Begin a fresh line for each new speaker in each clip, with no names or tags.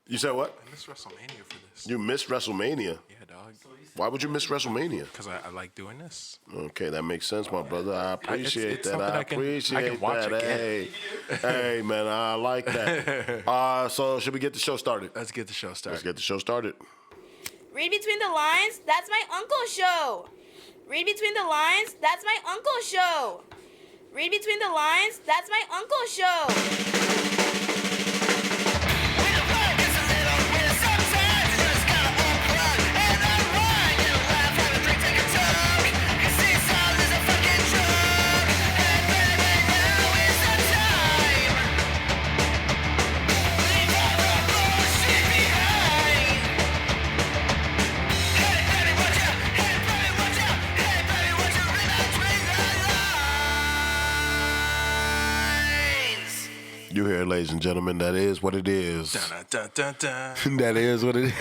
You said what?
I missed WrestleMania for this.
You missed WrestleMania.
Yeah, dog.
Why would you miss WrestleMania?
Because I like doing this.
Okay, that makes sense, my brother. I appreciate
it's
that.
something
I
I can
appreciate
watch
that.
again.
Hey, man, I like that. So should we get the show started?
Let's get the show started.
Let's get the show started.
Read between the lines, that's my uncle's show. Read between the lines, that's my uncle's show. Read between the lines, that's my uncle's show.
You hear, ladies and gentlemen, that is what it is.
Dun, dun, dun, dun.
That is what it is.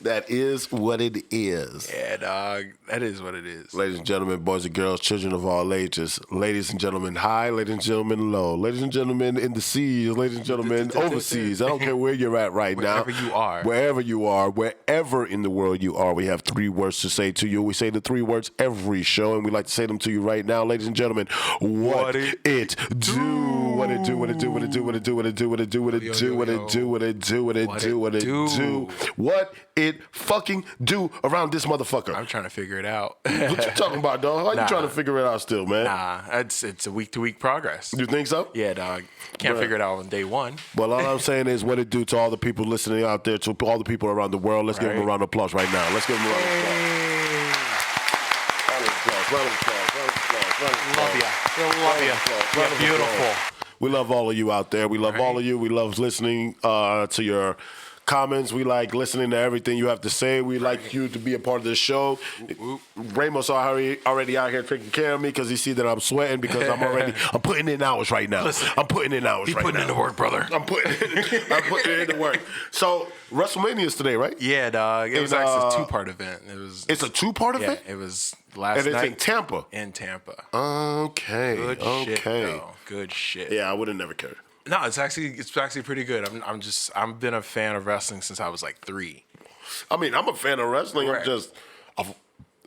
That is what it is.
Yeah, dog. That is what it is.
Ladies and gentlemen, boys and girls, children of all ages, ladies and gentlemen high, ladies and gentlemen low, ladies and gentlemen in the seas, ladies and gentlemen overseas. I don't care where you're at right now.
Wherever you are.
Wherever you are, wherever in the world you are, we have 3 words to say to you. We say the 3 words every show, and we like to say them to you right now. Ladies and gentlemen, what it do? What it do, what it do, what it do, what it do, what it do, what it do, what it do, what it do, what it do, what it do, what it do. What it fucking do around this motherfucker.
I'm trying to figure it out.
What you talking about, dog? How you trying to figure it out still, man?
Nah, it's a week-to-week progress.
You think so?
Yeah, dog. Can't figure it out on day one.
Well, all I'm saying is what it do to all the people listening out there, to all the people around the world. Let's give them a round of applause right now. Let's give them a round of applause. Round of applause, round of applause, round of applause, round of applause.
Love ya. Love ya. You're beautiful.
We love all of you out there. We love all of you. We love listening to your comments. We like listening to everything you have to say. We like you to be a part of the show. Ramos already out here taking care of me because he see that I'm sweating because I'm putting in hours right now.
Listen,
I'm putting in hours right now.
Putting in the work, brother.
I'm putting in the work. So WrestleMania is today, right?
Yeah, dog. It was actually a 2-part event.
It's a 2-part event?
Yeah, it was last night.
And it's in Tampa?
In Tampa.
Okay.
Good shit, though. Good shit.
Yeah, I would have never cared.
No, it's actually pretty good. I've been a fan of wrestling since I was like 3.
I mean, I'm a fan of wrestling.
Right.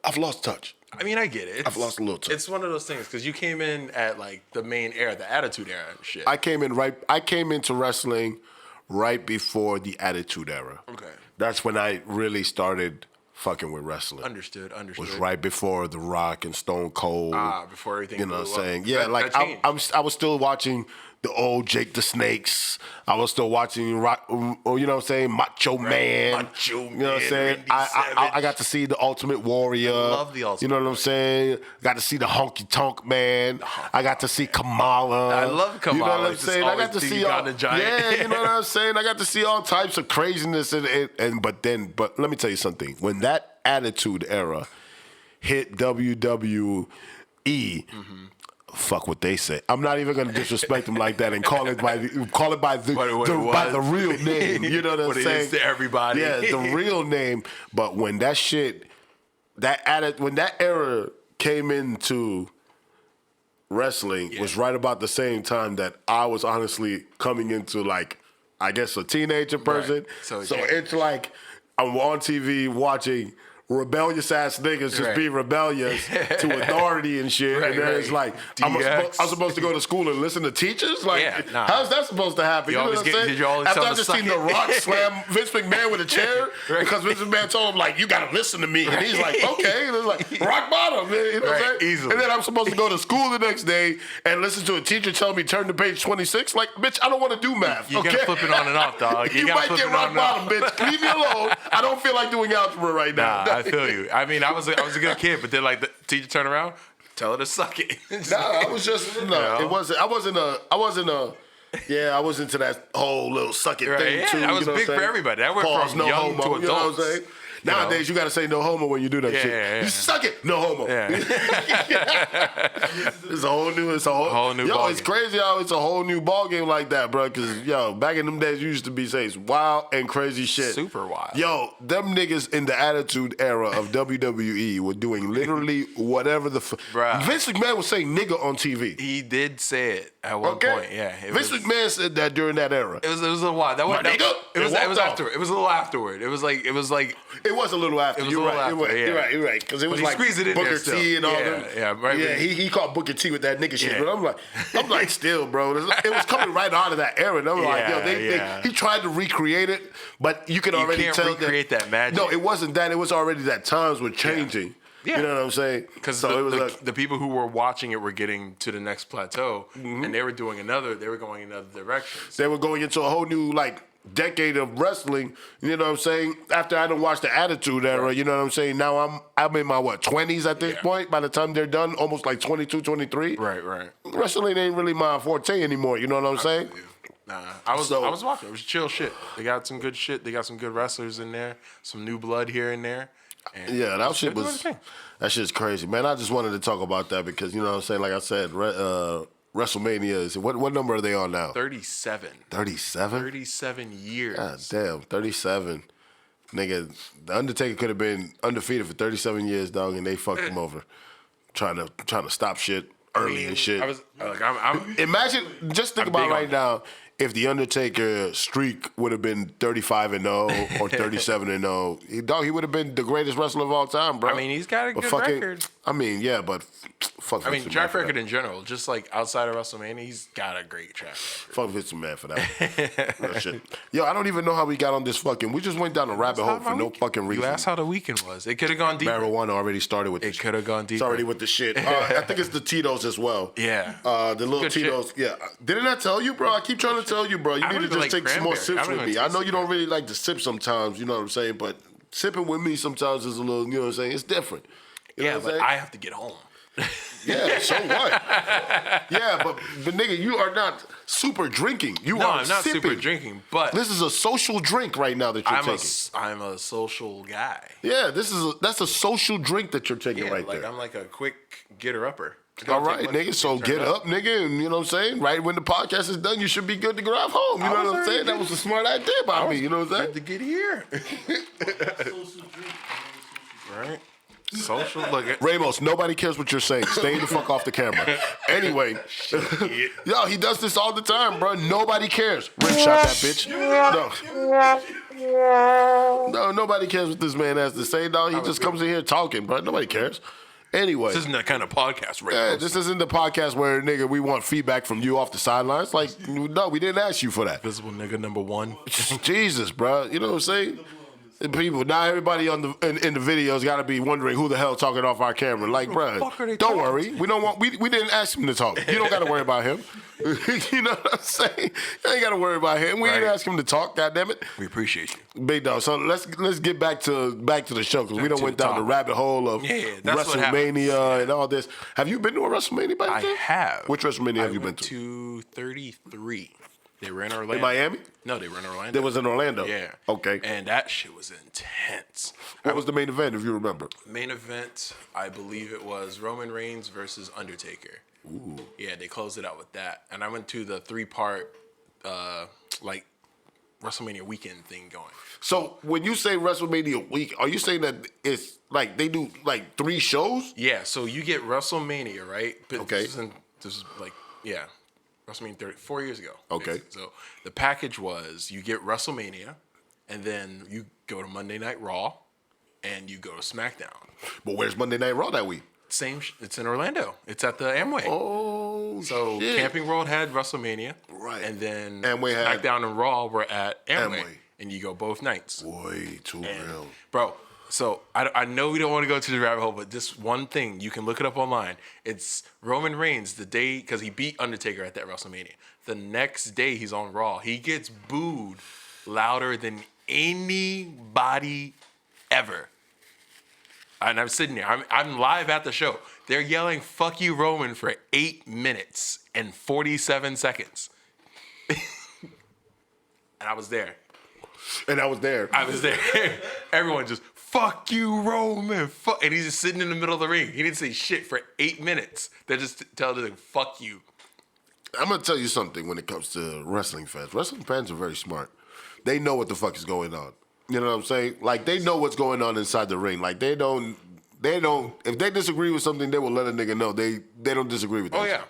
I've lost touch.
I mean, I get it.
I've lost a little touch.
It's one of those things because you came in at like the main era, the Attitude Era and shit.
I came into wrestling right before the Attitude Era.
Okay.
That's when I really started fucking with wrestling.
Understood.
Was right before The Rock and Stone Cold.
Before everything.
You know what I'm saying?
That,
Yeah, like I was still watching the old Jake the Snakes. I was still watching Rock, you know what I'm saying? Macho Man.
Macho Man.
You know what I'm saying? I got to see the Ultimate Warrior.
I love the Ultimate
You know what I'm saying? Got to see the Honky Tonk Man. I got to see Kamala.
I love Kamala.
You know what I'm saying? I got to see all, yeah, you know what I'm saying? I got to see all types of craziness but let me tell you something. When that Attitude Era hit WWE, fuck what they say. I'm not even gonna disrespect them like that and call it by the real name. You know what I'm saying?
It is to everybody.
Yeah, the real name. But when that era came into wrestling, was right about the same time that I was honestly coming into, like, I guess, a teenager person. Right. So it's like I'm on TV watching rebellious ass niggas just be rebellious to authority and shit. And then it's like, I'm supposed to go to school and listen to teachers? Like, how's that supposed to happen? You know what I'm saying? After I just seen The Rock slam Vince McMahon with a chair because Vince McMahon told him, like, you got to listen to me. And he's like, okay. And it's like, rock bottom. You know what I'm saying?
Easily.
And then I'm supposed to go to school the next day and listen to a teacher tell me turn to page 26. Like, bitch, I don't want to do math.
You gotta flip it on and off, dog.
You might get rock bottom, bitch. Leave me alone. I don't feel like doing algebra right now.
I feel you. I mean, I was a good kid, but then like the teacher turned around, tell her to suck it.
I was just it wasn't. I wasn't to that whole little suck it thing too.
That was big for everybody. That went from young to adults.
Nowadays, you got to say no homo when you do that shit.
Yeah.
You suck it, no homo.
Yeah.
It's a whole new
ball
it's
game.
crazy how it's a whole new ball game like that, bro. Because back in them days, you used to be saying wild and crazy shit.
Super wild.
Yo, them niggas in the Attitude Era of WWE were doing literally whatever the
Bruh.
Vince McMahon was saying nigga on TV.
He did say it at one point. Yeah.
Vince McMahon said that during that era.
It was a little while. It was after. It was a little afterward. It was like.
It was a little after.
It was a little after, yeah.
You're right. Because it was
But he
like
squeezed it in
Booker
there still.
T and all them.
Right.
Yeah, he caught Booker T with that nigga shit.
Yeah.
But I'm like, still, bro. It was coming right out of that era. And I'm like, he tried to recreate it, but you could already
can't
tell
recreate that magic.
No, it wasn't that. It was already that times were changing.
Yeah.
You know what I'm saying?
Because
the
the people who were watching it were getting to the next plateau, and they were going another direction.
They were going into a whole new decade of wrestling. You know what I'm saying? After I done watched the Attitude Era, you know what I'm saying? Now I'm in my 20s at this point. By the time they're done, almost like 22, 23.
Right.
Wrestling ain't really my forte anymore. You know what I'm saying?
Nah, I was watching. It was chill shit. They got some good shit. They got some good wrestlers in there. Some new blood here and there. And
yeah, that shit's crazy, man. I just wanted to talk about that because you know what I'm saying. Like I said, WrestleMania is what number are they on now?
37.
37.
37 years.
God damn, 37. Nigga, the Undertaker could have been undefeated for 37 years, dog, and they fucked him over, trying to stop shit early and shit. Imagine, just think about right now. If the Undertaker streak would have been 35-0 or 37-0, dog, he would have been the greatest wrestler of all time, bro.
I mean, he's got a good record.
I mean, yeah, but fuck.
I mean, track record in general, just like outside of WrestleMania, he's got a great track record.
Fuck Vince McMahon for that. Real shit. Yo, I don't even know how we got on this fucking. We just went down a rabbit hole for no fucking reason.
You asked how the weekend was. It could have gone deeper.
Marijuana already started with this.
It could have gone deeper.
It's already with the shit. I think it's the Tito's as well.
Yeah.
The little Tito's. Shit. Yeah. Didn't I tell you, bro? I keep trying to tell you, bro. You need to just take some more sips with me. I know you don't really like to sip sometimes, you know what I'm saying? But sipping with me sometimes is a little, you know what I'm saying? It's different. You know what I'm saying?
I have to get home.
Yeah, so what? Yeah, but nigga, you are not super drinking. I'm not sipping.
Super drinking, but
this is a social drink right now that you're taking.
I'm a social guy.
Yeah, that's a social drink that you're taking right there.
I'm like a quick getter-upper.
All right, nigga. So get up, nigga, and you know what I'm saying? Right when the podcast is done, you should be good to drive home. You know what I'm saying? That was a smart idea by me. You know what I'm saying?
To get here. Right. Social. Look,
Ramos, nobody cares what you're saying. Stay the fuck off the camera. Anyway, yo, he does this all the time, bro. Nobody cares. Rim shot that bitch. No, nobody cares what this man has to say, dog. He just comes in here talking, bro. Nobody cares. Anyway,
this isn't that kind of podcast, Ramos.
Yeah, this isn't the podcast where, nigga, we want feedback from you off the sidelines. Like, no, we didn't ask you for that.
Visible nigga number one.
Jesus, bro. You know what I'm saying? People, now everybody in the videos got to be wondering who the hell talking off our camera. Like, bro, don't worry. We didn't ask him to talk. You don't got to worry about him. You know what I'm saying? You ain't got to worry about him. We ain't ask him to talk. God damn it.
We appreciate you,
big dog. So let's get back to the show because we done went down the rabbit hole of WrestleMania and all this. Have you been to a WrestleMania by the
I have.
Which WrestleMania have you been
to? 33. They were in Orlando.
In Miami?
No, they were in Orlando.
They was in Orlando?
Yeah.
Okay.
And that shit was intense.
What was the main event, if you remember?
Main event, I believe it was Roman Reigns versus Undertaker.
Ooh.
Yeah, they closed it out with that. And I went to the 3-part, WrestleMania weekend thing going.
So when you say WrestleMania week, are you saying that it's like they do like 3 shows?
Yeah, so you get WrestleMania, right? But
okay.
This is WrestleMania 4 years ago.
Okay.
Basically. So the package was you get WrestleMania, and then you go to Monday Night Raw, and you go to SmackDown.
But where's Monday Night Raw that week?
It's in Orlando. It's at the Amway.
Oh,
so
shit.
Camping World had WrestleMania.
Right.
And then
Amway had
SmackDown and Raw were at Amway. And you go both nights.
Boy, too real.
Bro, so I know we don't want to go to the rabbit hole, but this one thing, you can look it up online. It's Roman Reigns the day, because he beat Undertaker at that WrestleMania. The next day he's on Raw. He gets booed louder than anybody ever. And I'm sitting there. I'm live at the show. They're yelling, "Fuck you, Roman," for 8 minutes and 47 seconds. And I was there.
And I was there.
Everyone just, fuck you, Roman. Fuck. And he's just sitting in the middle of the ring. He didn't say shit for 8 minutes. They just tell him, fuck you.
I'm going to tell you something when it comes to wrestling fans. Wrestling fans are very smart. They know what the fuck is going on. You know what I'm saying? Like, they know what's going on inside the ring. Like, they don't, if they disagree with something, they will let a nigga know they don't disagree with that.
Oh, yeah.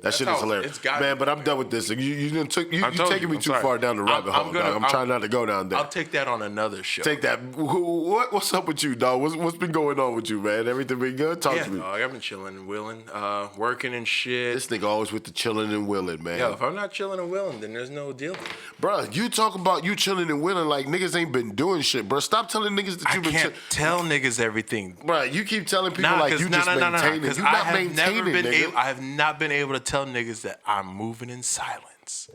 That shit is hilarious. Man, but I'm done with this. You're taking me too far down the rabbit hole, dog. I'm trying not to go down there.
I'll take that on another show.
Take that. What's up with you, dog? What's been going on with you, man? Everything been good? Talk to me.
Dog, I've been chilling and willing, working and shit.
This nigga always with the chilling and willing, man.
Yo, if I'm not chilling and willing, then there's no deal.
Bro, you talk about you chilling and willing like niggas ain't been doing shit, bro. Stop telling niggas that you've been chilling.
I can't tell niggas everything.
Bro, you keep telling people like you just maintaining. You're not maintaining, nigga.
I have not been able to tell niggas that I'm moving in silence.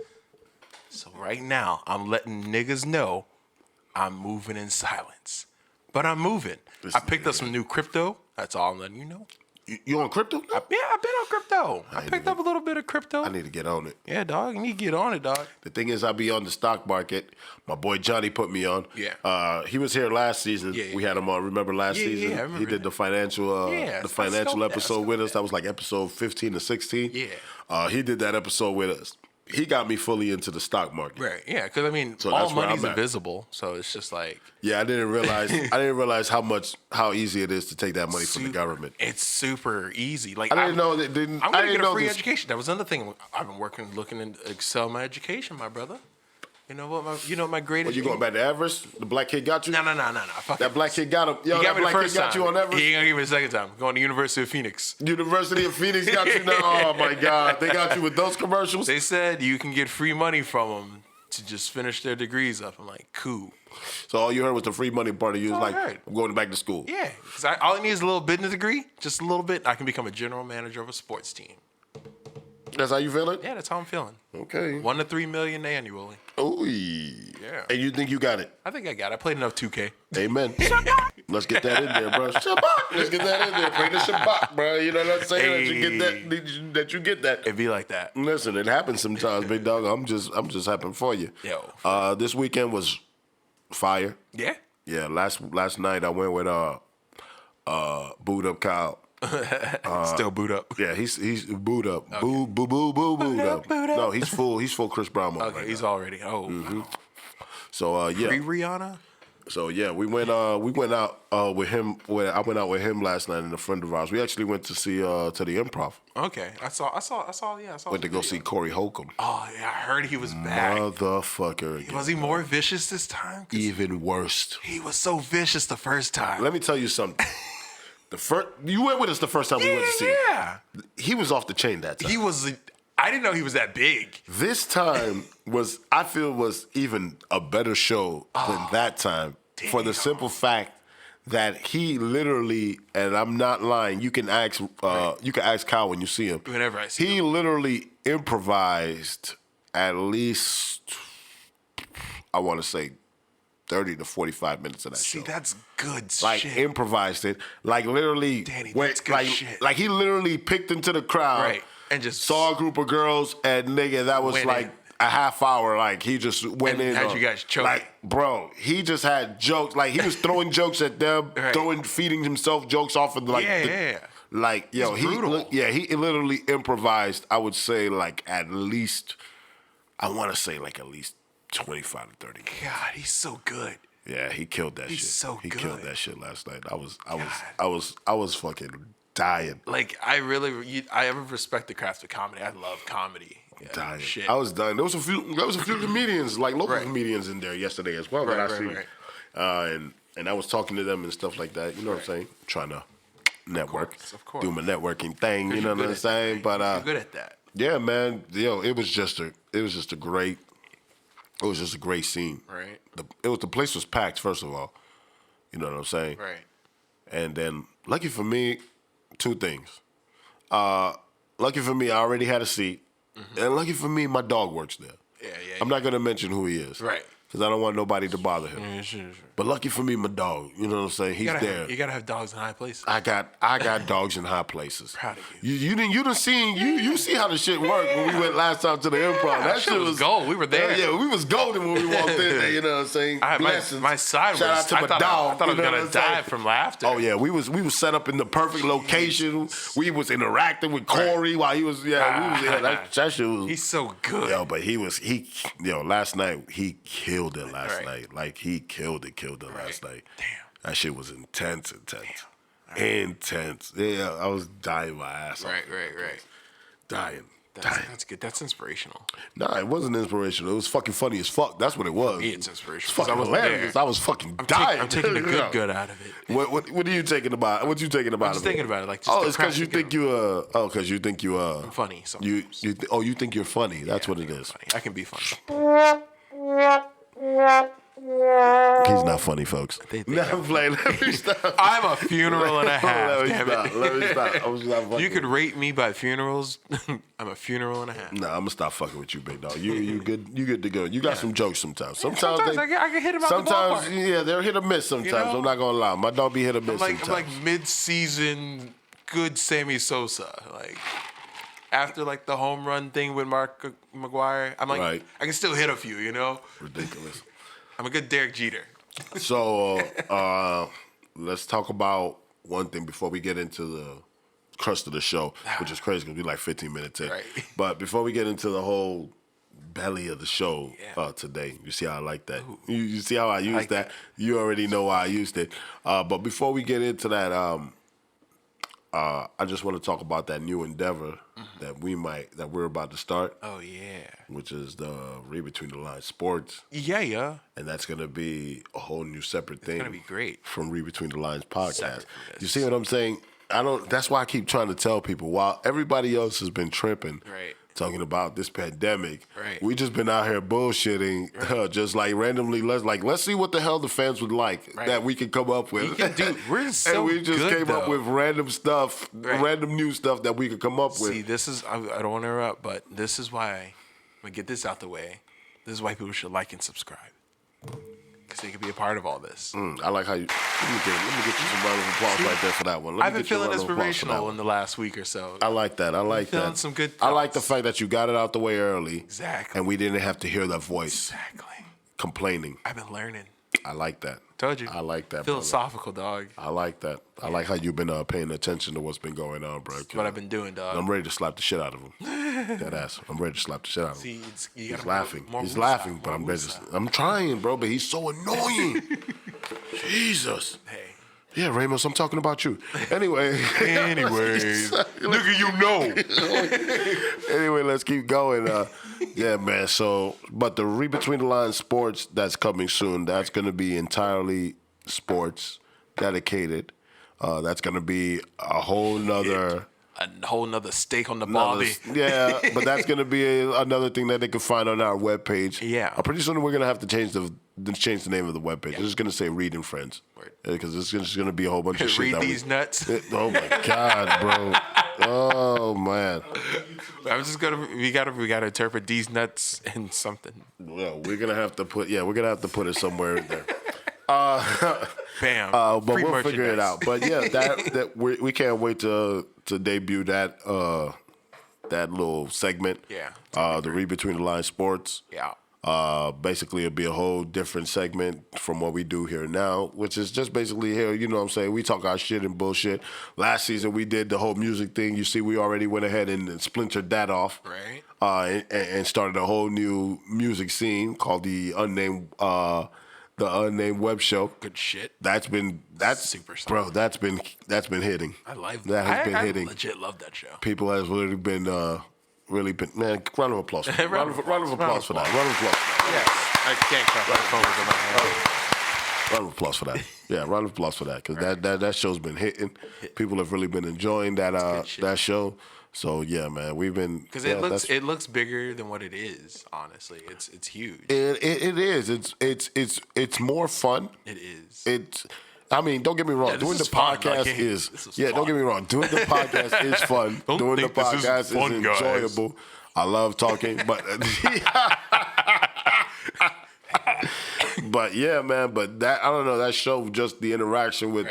So right now, I'm letting niggas know I'm moving in silence. But I'm moving. I picked up some new crypto. That's all I'm letting you know.
You on crypto?
I've been on crypto. I picked up a little bit of crypto.
I need to get on it.
Yeah, dog. You need to get on it, dog.
The thing is, I be on the stock market. My boy Johnny put me on.
Yeah.
He was here last season.
Yeah.
We had him on. Remember last season?
Yeah, I remember
he did the financial episode with us. That was like episode 15 to 16.
Yeah.
He did that episode with us. He got me fully into the stock market.
Right. Yeah, because I mean,
So
all
that's where
money's
I'm at.
invisible, so it's just like
Yeah, I didn't realize how easy it is to take that money from the government.
It's super easy. Like
I didn't know that.
I'm gonna get a free education. That was another thing. I've been looking to excel my education, my brother. You know what? My greatest.
You going back to Everest? The black kid got you?
No.
That black kid got him. Yo,
He got
that
me the
black
first
kid got
time.
you on Everest?
He ain't gonna give me the second time. Going to University of Phoenix.
University of Phoenix got you now? Oh, my God. They got you with those commercials?
They said you can get free money from them to just finish their degrees up. I'm like, cool.
So all you heard was the free money part of you. Was like,
heard.
I'm going back to school.
Yeah, because all I need is a little business degree, just a little bit. I can become a general manager of a sports team.
That's how you feeling?
Yeah, that's how I'm feeling.
Okay.
1 to 3 million annually.
Ooh.
Yeah.
And you think you got it?
I think I got it. I played enough 2K.
Amen. Let's get that in there, bro. Shabbat. Let's get that in there. Play the Shabbat, bro. You know what I'm saying? That you get that.
It'd be like that.
Listen, it happens sometimes, big dog. I'm just happy for you.
Yo.
This weekend was fire.
Yeah?
Yeah, last night I went with Boot Up Kyle.
Still boot up.
Yeah, he's boot up. Okay. Boot up. No, he's full Chris Brown mode.
Okay,
right
he's
now.
already. Oh.
Mm-hmm. So yeah.
Free Rihanna?
So yeah, we went out with him. I went out with him last night and a friend of ours. We actually went to see to the Improv.
Okay, I saw.
Went to go see Corey Holcomb.
Oh yeah, I heard he was back.
Motherfucker. Again,
was he more vicious this time?
Even worse.
He was so vicious the first time.
Let me tell you something. You went with us the first time we went to see him.
Yeah.
He was off the chain that time.
I didn't know he was that big.
This time was even a better show than that time. Damn. For the simple fact that he literally, and I'm not lying, you can ask Kyle when you see him.
Whenever I see him.
He literally improvised at least, I want to say, 30 to 45 minutes of that show.
See, that's good
like,
shit.
improvised it. Like, literally.
Danny, that's good shit.
Like, he literally picked into the crowd.
Right. And just
saw a group of girls, and nigga, that was like a half hour. Like, he just went in.
How'd you guys choke?
Like, bro, he just had jokes. Like, he was throwing jokes at them, feeding himself jokes off of like. Like, yo, he literally improvised. I would say like at least 25 to 30 minutes.
God, he's so good.
Yeah, he killed that shit.
He's so good.
He killed that shit last night. I was fucking dying.
Like, I respect the craft of comedy. I love comedy. Yeah,
dying.
Shit.
I was dying. There was a few comedians, like local comedians in there yesterday as well that I see. And I was talking to them and stuff like that. You know what I'm saying? Trying to network.
Of course.
Do my networking thing, you know what I'm saying? But
you're good at that.
Yeah, man. Yo, it was just a great scene.
Right.
The place was packed, first of all. You know what I'm saying?
Right.
And then, lucky for me, two things. Lucky for me, I already had a seat. Mm-hmm. And lucky for me, my dog works there.
Yeah.
I'm not going to mention who he is.
Right.
because I don't want nobody to bother him.
Yeah, sure.
But lucky for me, my dog, you know what I'm saying? He's there.
You gotta have dogs in high places.
I got dogs in high places.
Proud of you.
You see how the shit worked when we went last time to the improv. That shit was
gold. We were there.
Yeah, we was golden when we walked in there. You know what I'm saying?
My side
Shout
was.
out to my dog.
I thought I was gonna die from laughter.
Oh yeah, we was set up in the perfect location. We was interacting with Corey while he was. That shit was.
He's so good.
Yo, but last night he killed it. Like he killed it last night.
Damn.
That shit was intense. Intense. Yeah, I was dying my ass off.
Right.
Dying.
That's good. That's inspirational.
Nah, it wasn't inspirational. It was fucking funny as fuck. That's what it was.
For me, it's inspirational.
It's fucking hilarious. I was fucking dying.
I'm taking the good out of it.
What are you taking about? What you taking about?
I'm just thinking about it. Like, just
it's because you think you
I'm funny.
You think you're funny. That's what it is.
Funny. I can be funny.
He's not funny, folks. I'm playing. Let me stop.
I'm a funeral and a half.
Let me stop. I was not fucking.
You could rate me by funerals. I'm a funeral and a half.
Nah, I'm gonna stop fucking with you, big dog. You good? You good to go? You got some jokes sometimes. Sometimes
I can hit him out the
Sometimes,
ballpark.
yeah, they're hit or miss. Sometimes I'm not gonna lie. My dog be hit or miss. Sometimes.
I'm like mid-season good Sammy Sosa. Like after like the home run thing with Mark McGwire, I'm like I can still hit a few. You know,
ridiculous.
I'm a good Derek Jeter.
So let's talk about one thing before we get into the crust of the show, which is crazy because we're like 15 minutes in.
Right.
But before we get into the whole belly of the show today, you see how I like that? You see how I used that? You already know why I used it. But before we get into that, I just want to talk about that new endeavor that we're about to start.
Oh yeah,
which is the Read Between the Lines Sports.
Yeah.
And that's gonna be a whole new separate thing.
It's gonna be great
from Read Between the Lines podcast. You see what I'm saying? That's why I keep trying to tell people while everybody else has been tripping.
Right.
Talking about this pandemic,
right?
We just been out here bullshitting, just like randomly. Let's see what the hell the fans would like that we can come up with.
We're so
and we just
good,
came up with random stuff, random new stuff that we could come up with.
See, this is I don't want to interrupt, but this is why I'm gonna get this out the way. This is why people should like and subscribe. Because they can be a part of all this.
I like how you. Let me get you some round of applause right there for that one.
I've been feeling inspirational in the last week or so.
I like that. I like that.
Feeling some good thoughts.
I like the fact that you got it out the way early.
Exactly.
And we didn't have to hear that voice.
Exactly.
Complaining.
I've been learning.
I like that.
Told you.
I like that.
Philosophical, dog.
I like that. I like how you've been paying attention to what's been going on, bro.
That's what I've been doing, dog.
I'm ready to slap the shit out of him. That ass. I'm ready to slap the shit out of him. He's laughing. He's laughing, but I'm ready. I'm trying, bro, but he's so annoying. Jesus.
Hey.
Yeah, Ramos, I'm talking about you. Anyways,
nigga, you know.
Anyway, let's keep going. Yeah, man. So, but the Read Between the Lines Sports that's coming soon, that's going to be entirely sports dedicated. That's going to be a whole nother
steak on the barbie.
Yeah, but that's going to be another thing that they can find on our webpage.
Yeah.
Pretty soon we're going to have to change the name of the webpage. It's just going to say Read and Friends. Because it's just going to be a whole bunch of shit.
Read these nuts.
Oh, my God, bro. Oh, man.
I'm just going to, we got to interpret these nuts in something.
Well, we're going to have to put it somewhere in there.
Bam.
But we'll figure it out. But yeah, that we can't wait to debut that little segment.
Yeah.
The Read Between the Lines Sports.
Yeah.
Basically, it'll be a whole different segment from what we do here now, which is just basically here, you know what I'm saying? We talk our shit and bullshit. Last season, we did the whole music thing. You see, we already went ahead and splintered that off.
Right.
And started a whole new music scene called the Unnamed Web Show.
Good shit.
That's
super solid.
Bro, that's been hitting.
I like
that. Has been hitting.
I legit love that show.
People has really been man, round of applause for that. round of applause for that. Round of applause for that.
Yes. I can't clap my phone in my hand.
Round of applause for that. Yeah, round of applause for that. Because that show's been hitting. People have really been enjoying that show. So yeah, man, we've been
because it looks bigger than what it is. Honestly, it's huge.
It is. It's more fun.
It is.
I mean, don't get me wrong. Doing the podcast is don't get me wrong. Doing the podcast is fun. Doing the podcast is enjoyable. I love talking, but But yeah, man. But that I don't know. That show, just the interaction with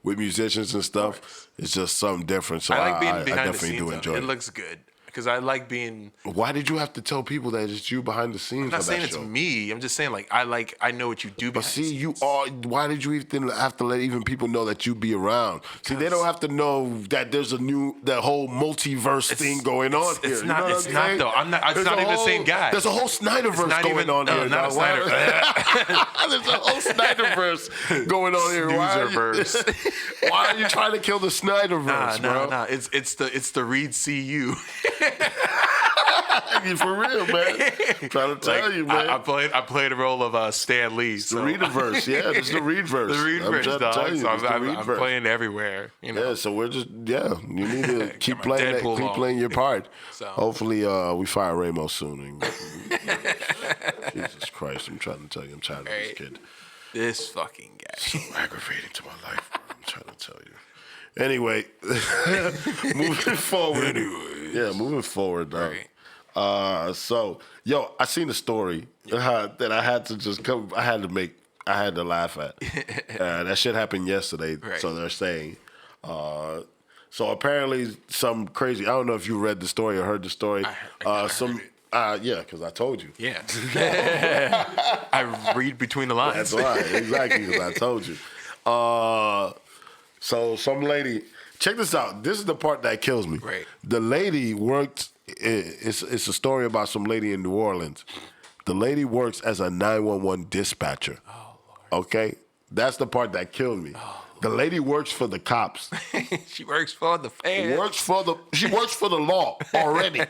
with musicians and stuff, it's just something different. So
I like being
I
behind the
definitely
scenes.
do enjoy it.
It looks good. Because I like being.
Why did you have to tell people that it's you behind the scenes?
I'm not
for
saying
that
it's
show?
me. I'm just saying I know what you do.
But see, you are. Why did you even have to let even people know that you be around? See, they don't have to know that there's that whole multiverse thing going on here.
It's not. It's not though. I'm not. It's not even the same guy.
There's a whole Snyderverse going on here.
Not a Snyder.
There's a whole Snyderverse going on here. Why are you trying to kill the Snyderverse, bro?
Nah. It's the REID CU.
For real, man. I'm trying to tell you, man.
I played a role of Stan Lee. So.
The Readverse, yeah, it's the Readverse.
The Readverse, dog. So I'm playing everywhere. You know?
Yeah, so we're just you need to keep playing that, keep playing your part. So. Hopefully, we fire Ramos soon. Jesus Christ, I'm trying to tell you, I'm tired of this kid.
This fucking guy.
So aggravating to my life, bro. I'm trying to tell you. Anyway, moving forward. Yeah, moving forward, dog. Right. So, I seen a story that I had to just come. I had to laugh at. That shit happened yesterday. Right. So they're saying. So apparently, some crazy. I don't know if you read the story or heard the story. Because I told you.
Yeah. I read between the lines.
That's right. Exactly, because I told you. So some lady. Check this out. This is the part that kills me.
Right.
The lady worked. It's a story about some lady in New Orleans. The lady works as a 911 dispatcher.
Oh, Lord.
Okay? That's the part that killed me. Oh, the lady works for the cops.
She works for the feds.
She works for the law already.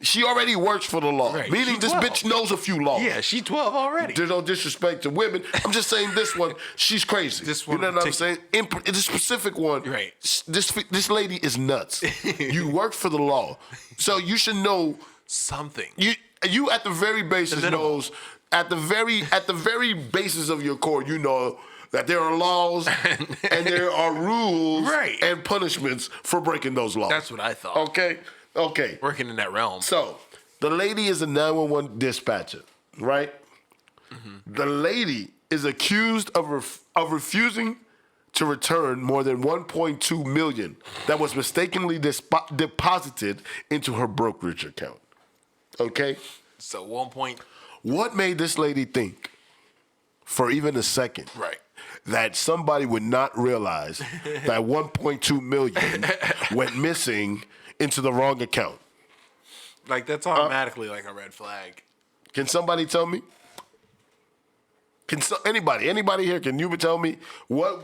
She already works for the law. Right. Meaning this bitch knows a few laws.
Yeah, she's 12 already.
There's no disrespect to women. I'm just saying this one, she's crazy.
This one,
you know what I'm saying? This specific one,
right.
This lady is nuts. You work for the law. So you should know
something.
You at the very basis knows, at the very basis of your core, you know that there are laws and there are rules and punishments for breaking those laws.
That's what I thought.
Okay.
Working in that realm.
So, the lady is a 911 dispatcher, right? Mm-hmm. The lady is accused of refusing to return more than $1.2 million that was mistakenly deposited into her brokerage account. Okay?
So
What made this lady think, for even a second, that somebody would not realize that $1.2 million went missing into the wrong account?
Like, that's automatically like a red flag.
Can somebody tell me? Anybody here, can you tell me what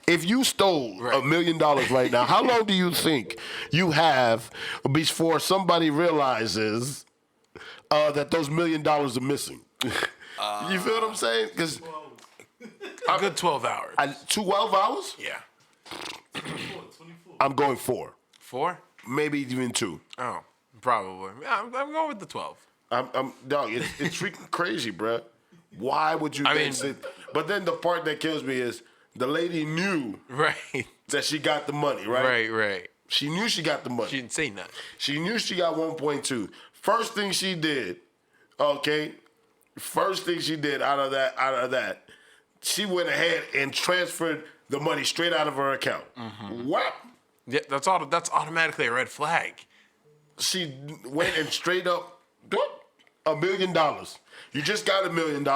if you stole $1 million right now? How long do you think you have before somebody realizes that those $1 million are missing? You feel what I'm saying? Because
a good 12 hours.
12 hours?
Yeah.
24. I'm going 4.
4?
Maybe even 2.
Oh, probably. I'm going with the 12.
Dog, it's freaking crazy, bro. Why would you think it? But then the part that kills me is the lady knew that she got the money, right?
Right.
She knew she got the money.
She didn't say nothing.
She knew she got 1.2. First thing she did, out of that, she went ahead and transferred the money straight out of her account. Mm-hmm. What?
Yeah, that's automatically a red flag.
She went and straight up $1 million. You just got $1 million.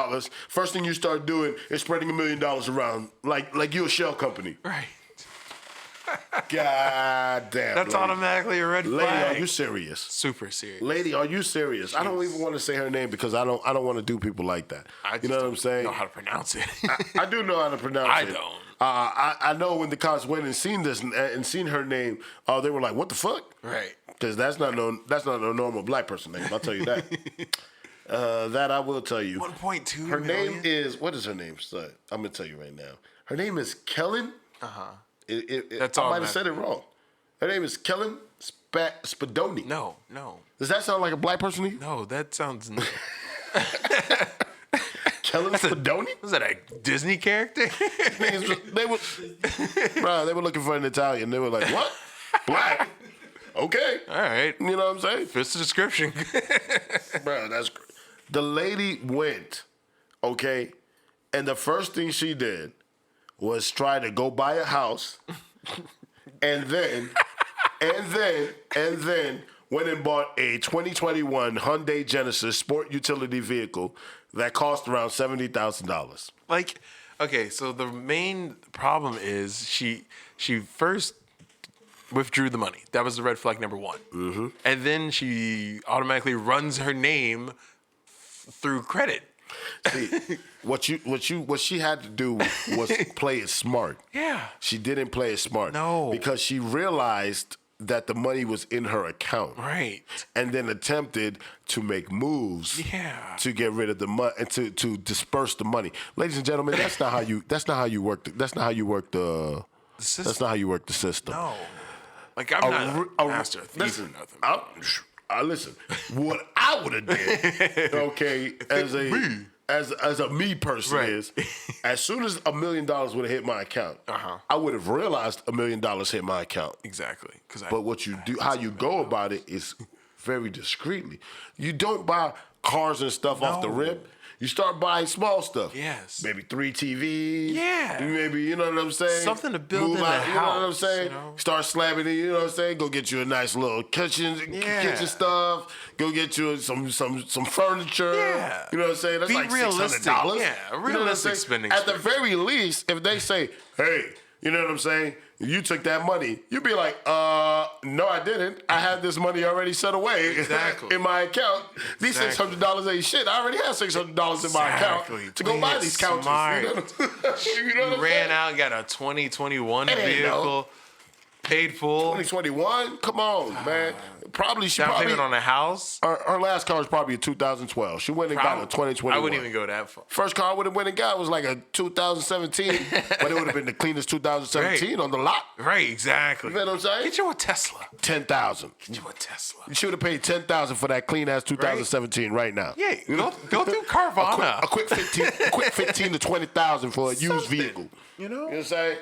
First thing you start doing is spreading $1 million around like you're a shell company.
Right.
God damn.
That's lady. Automatically a red flag.
Lady, are you serious?
Super serious.
Lady, are you serious? Jeez. I don't even want to say her name because I don't want to do people like that. You know what I'm saying?
I know how to pronounce it.
I do know how to pronounce it.
I don't.
I know when the cops went and seen this and seen her name, they were like, "What the fuck?"
Right.
Because that's not a normal black person name. I'll tell you that. That I will tell you.
1.2
Her
million?
name is, what is her name? So, I'm going to tell you right now. Her name is Kellen.
Uh-huh.
I might have said it wrong. Her name is Kellen Spadoni.
No.
Does that sound like a black person to you?
No, that sounds...
Kellen Spadoni?
Was that a Disney character?
They were looking for an Italian. They were like, what? Black? Okay.
All right.
You know what I'm saying?
Fits the description.
Bro, that's... The lady went, okay? And the first thing she did was try to go buy a house, and then went and bought a 2021 Hyundai Genesis sport utility vehicle that cost around $70,000.
Like, okay, so the main problem is she first withdrew the money. That was the red flag number one. Mm-hmm. And then she automatically runs her name through credit.
See, what she had to do was play it smart.
Yeah.
She didn't play it smart.
No.
Because she realized that the money was in her account.
Right.
And then attempted to make moves to get rid of the money and to disperse the money. Ladies and gentlemen, that's not how you work the system.
No. Like, I'm not a master of thieves or nothing.
Listen, what I would have did, okay, as a me person is, as soon as $1 million would have hit my account, I would have realized $1 million hit my account.
Exactly.
But what you do, how you go about it is very discreetly. You don't buy cars and stuff off the rip. You start buying small stuff.
Yes.
Maybe 3 TVs.
Yeah.
Maybe, you know what I'm saying?
Something to build in the
house. You know what I'm saying?
You know?
Start slamming it, you know what I'm saying? Go get you a nice little kitchen stuff. Go get you some furniture.
Yeah.
You know what I'm saying? That's
Be
like
realistic.
$600.
Yeah, a realistic spending
At the
spree.
very least, if they say, hey, you know what I'm saying? You took that money. You'd be like, no, I didn't. I had this money already set away in my account. These $600 ain't shit. I already have $600 in my account to go buy these couches. You know what I'm
ran
saying?
out and got a 2021 vehicle, paid full.
2021? Come on, man. Probably
Down payment on a house.
Her last car was probably a 2012. She went and got a 2021.
I wouldn't even go that far.
First car I would have went and got was like a 2017, but it would have been the cleanest 2017 on the lot.
Right, exactly.
You know what I'm saying?
Get you a Tesla.
$10,000.
Get you a Tesla.
You should have paid $10,000 for that clean ass 2017 right now.
Yeah, go through Carvana.
A quick 15 to 20,000 for a used vehicle.
You know?
You know what I'm saying?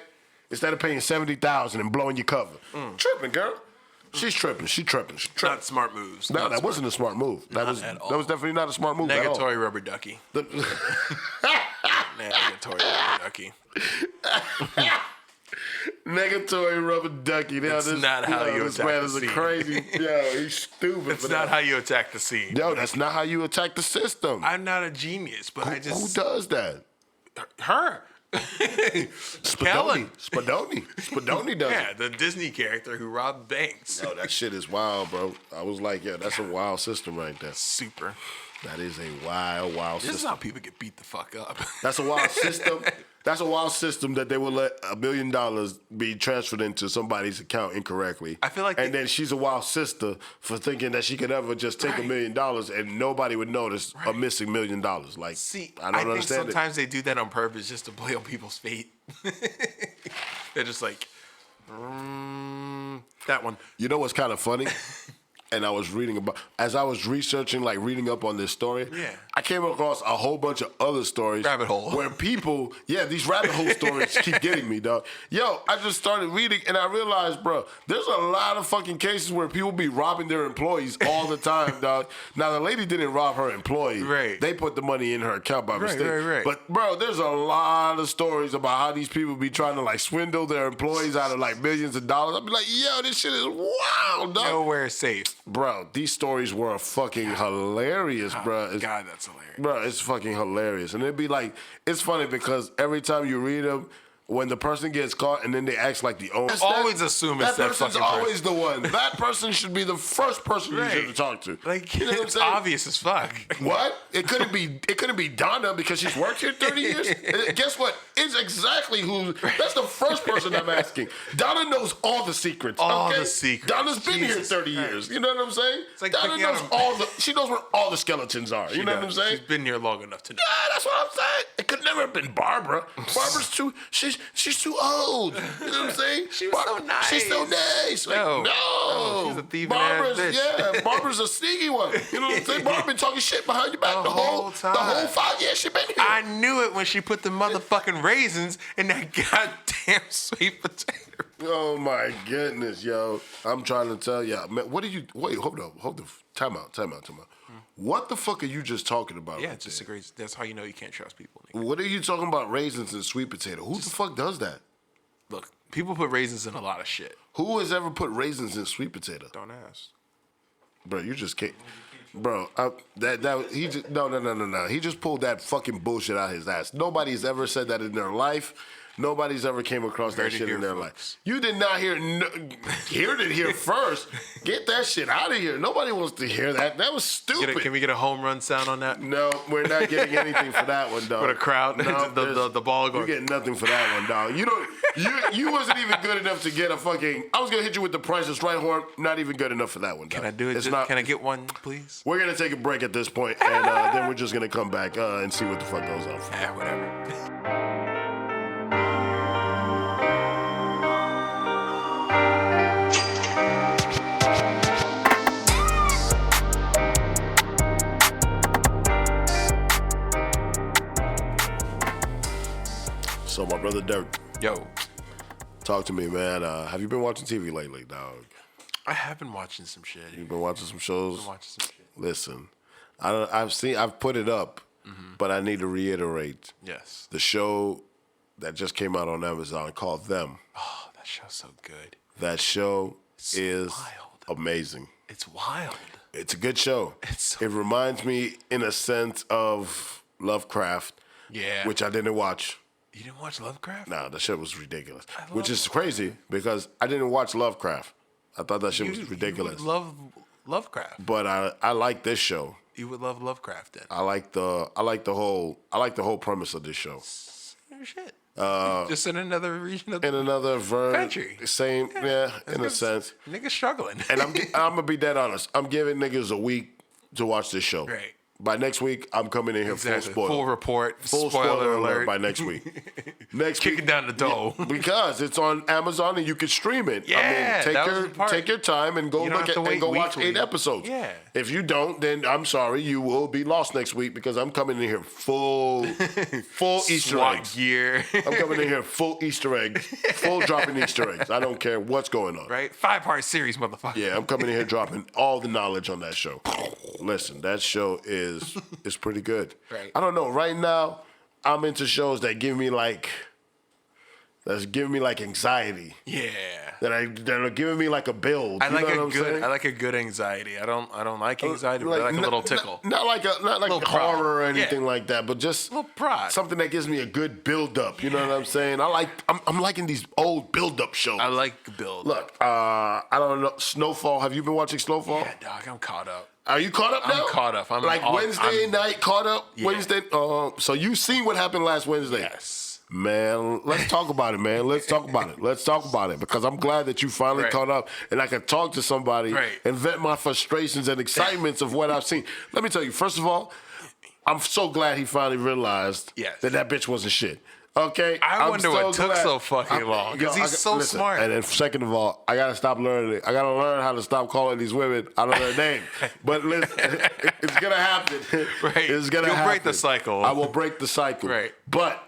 Instead of paying $70,000 and blowing your cover. Tripping, girl. She's tripping. She tripping.
Not smart moves.
No, that wasn't a smart move. That was definitely not a smart move at all.
Negatory rubber ducky. Negatory rubber ducky.
Negatory rubber ducky.
That's not how you attack the scene.
This man is a crazy. He's stupid.
That's not how you attack the scene.
Yo, that's not how you attack the system.
I'm not a genius, but I just.
Who does that?
Her.
Spadoni does it.
Yeah, the Disney character who robbed banks.
Yo, that shit is wild, bro. I was like, yeah, that's a wild system right there.
Super.
That is a wild system.
This is how people get beat the fuck up.
That's a wild system. That's a wild system that they will let $1 million be transferred into somebody's account incorrectly.
I feel like
and then she's a wild sister for thinking that she could ever just take $1 million and nobody would notice a missing $1 million. Like,
see,
I don't
think
understand
sometimes they do that on purpose just to play on people's fate. They're just like, that one.
You know what's kind of funny? And I was reading about, as I was researching, like reading up on this story, I came across a whole bunch of other stories.
Rabbit hole.
Where people, these rabbit hole stories keep getting me, dog. Yo, I just started reading and I realized, bro, there's a lot of fucking cases where people be robbing their employees all the time, dog. Now, the lady didn't rob her employee.
Right.
They put the money in her account by mistake.
Right.
But, bro, there's a lot of stories about how these people be trying to, like, swindle their employees out of, like, millions of dollars. I'd be like, yo, this shit is wild, dog.
Nowhere safe.
Bro, these stories were fucking hilarious, bro.
God, that's hilarious.
Bro, it's fucking hilarious. And it'd be like, it's funny because every time you read them, when the person gets caught and then they act like the owner.
Always assume it's that
person's
fucking
always the one. That person should be the first person you should talk to.
Like,
you know what I'm
it's
saying?
obvious as fuck.
What? It couldn't be Donna because she's worked here 30 years. Guess what? It's exactly who. That's the first person I'm asking. Donna knows all the secrets.
All the secrets.
Donna's been here 30 years. You know what I'm saying?
It's like
Donna knows she knows where all the skeletons are. You know what I'm saying?
She's been here long enough to know.
Yeah, that's what I'm saying. It could never have been Barbara. Barbara's too. She's too old. You know what I'm saying?
She was so nice.
She's so nice. Like, no.
She's a thieving ass bitch.
Barbara's a sneaky one. You know what I'm saying? Barbara been talking shit behind your back the whole time. The whole 5 years she been here.
I knew it when she put the motherfucking raisins in that goddamn sweet potato.
Oh my goodness, yo. I'm trying to tell y'all. Man, what did you wait, hold up. Time out. What the fuck are you just talking about?
Yeah,
right
just
there?
a great. That's how you know you can't trust people. Nigga.
What are you talking about? Raisins and sweet potato? Who the fuck does that?
Look, people put raisins in a lot of shit.
Who has ever put raisins in sweet potato?
Don't ask.
Bro, you just can't. Bro, he just no. He just pulled that fucking bullshit out his ass. Nobody's ever said that in their life. Nobody's ever came across that shit in their life. You did not heard it here first. Get that shit out of here. Nobody wants to hear that. That was stupid.
Can we get a home run sound on that?
No, we're not getting anything for that one, dog.
For the crowd,
no,
the ball going.
You're getting nothing for that one, dog. You wasn't even good enough to get a fucking. I was gonna hit you with the Price is Right horn. Not even good enough for that one, dog.
Can I do it? Can I get one, please?
We're gonna take a break at this point, and then we're just gonna come back and see what the fuck goes on.
Whatever.
So my brother Dirk,
Yo,
talk to me, man. Have you been watching TV lately, dog?
I have been watching some shit.
You've been watching some shows.
Been watching some shit.
Listen, I've put it up, but I need to reiterate.
Yes.
The show that just came out on Amazon called Them.
Oh, that show's so good.
That show is
wild.
Amazing.
It's wild.
It's a good show.
So
it reminds me, in a sense, of Lovecraft.
Yeah.
Which I didn't watch.
You didn't watch Lovecraft?
Nah, the shit was ridiculous. Which is crazy because I didn't watch Lovecraft. I thought that shit was ridiculous.
You would love Lovecraft.
But I like this show.
You would love Lovecraft then.
I like the whole premise of this show.
Same shit. Just in another region of
in another
country.
Same, in a sense.
Niggas struggling.
And I'm gonna be dead honest. I'm giving niggas a week to watch this show.
Right.
By next week, I'm coming in here full spoiler.
Full report.
Full spoiler alert by next week.
Kicking down the door.
Yeah, because it's on Amazon and you can stream it.
Yeah,
take your time and go watch 8 episodes.
Yeah.
If you don't, then I'm sorry, you will be lost next week because I'm coming in here full Easter eggs.
Gear.
I'm coming in here full Easter eggs, full dropping Easter eggs. I don't care what's going on.
Right? 5-part series, motherfucker.
Yeah, I'm coming in here dropping all the knowledge on that show. Listen, that show is pretty good.
Right.
I don't know. Right now, I'm into shows that give me anxiety.
Yeah.
That are giving me like a build.
I like a good anxiety. I don't like anxiety, but I like a little tickle.
Not like horror or anything like that, but just
a little prod.
Something that gives me a good build up. You know what I'm saying? I'm liking these old build up shows.
I like build.
Look, I don't know. Snowfall. Have you been watching Snowfall?
Yeah, dog. I'm caught up.
Are you caught up now?
I'm caught up. I'm
Wednesday night caught up?
Yeah.
Wednesday? So you seen what happened last Wednesday?
Yes.
Man, let's talk about it, man. Let's talk about it because I'm glad that you finally caught up and I can talk to somebody and vent my frustrations and excitements of what I've seen. Let me tell you, first of all, I'm so glad he finally realized that bitch wasn't shit. Okay,
I wonder what took so fucking long because he's so smart.
And then second of all, I gotta stop learning. I gotta learn how to stop calling these women out of their name. But listen, it's gonna happen.
Right,
it's gonna happen.
You'll break the cycle.
I will break the cycle.
Right,
but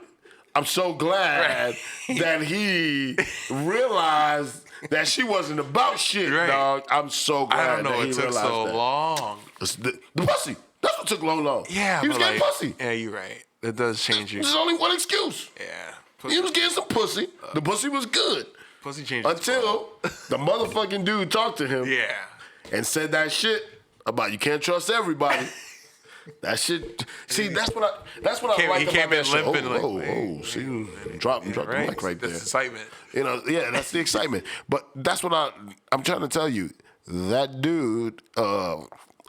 I'm so glad that he realized that she wasn't about shit, dog. I'm so glad.
I don't know
that
it took so long.
The pussy. That's what took long.
Yeah,
he was getting pussy.
Yeah, you're right. It does change you.
There's only one excuse.
Yeah.
He was getting some pussy. The pussy was good.
Pussy changed
until the motherfucking dude talked to him.
Yeah.
And said that shit about you can't trust everybody. That shit. See, that's what I like about that show. See, drop the mic right there.
That's excitement.
You know, yeah, that's the excitement. But that's what I'm trying to tell you. That dude.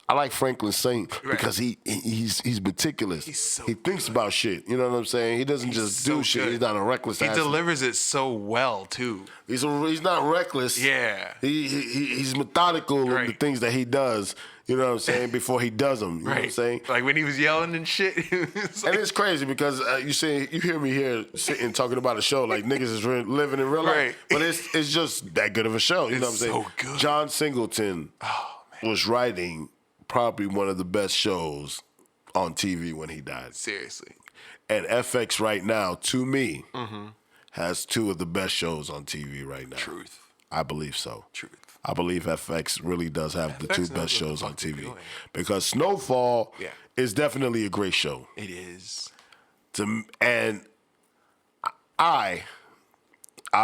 I like Franklin Saint because he's meticulous. He thinks about shit. You know what I'm saying? He doesn't just do shit. He's not a reckless ass.
He delivers it so well too.
He's not reckless.
Yeah.
He's methodical in the things that he does. You know what I'm saying? Before he does them. You know what I'm saying?
Like when he was yelling and shit.
And it's crazy because you hear me here sitting talking about a show like niggas is living in real life. But it's just that good of a show. You know what I'm saying?
So good.
John Singleton was writing probably one of the best shows on TV when he died.
Seriously.
And FX right now, to me, has two of the best shows on TV right now.
Truth.
I believe so.
Truth.
I believe FX really does have the two best shows on TV.
Doing.
Because Snowfall is definitely a great show.
It is.
And I'm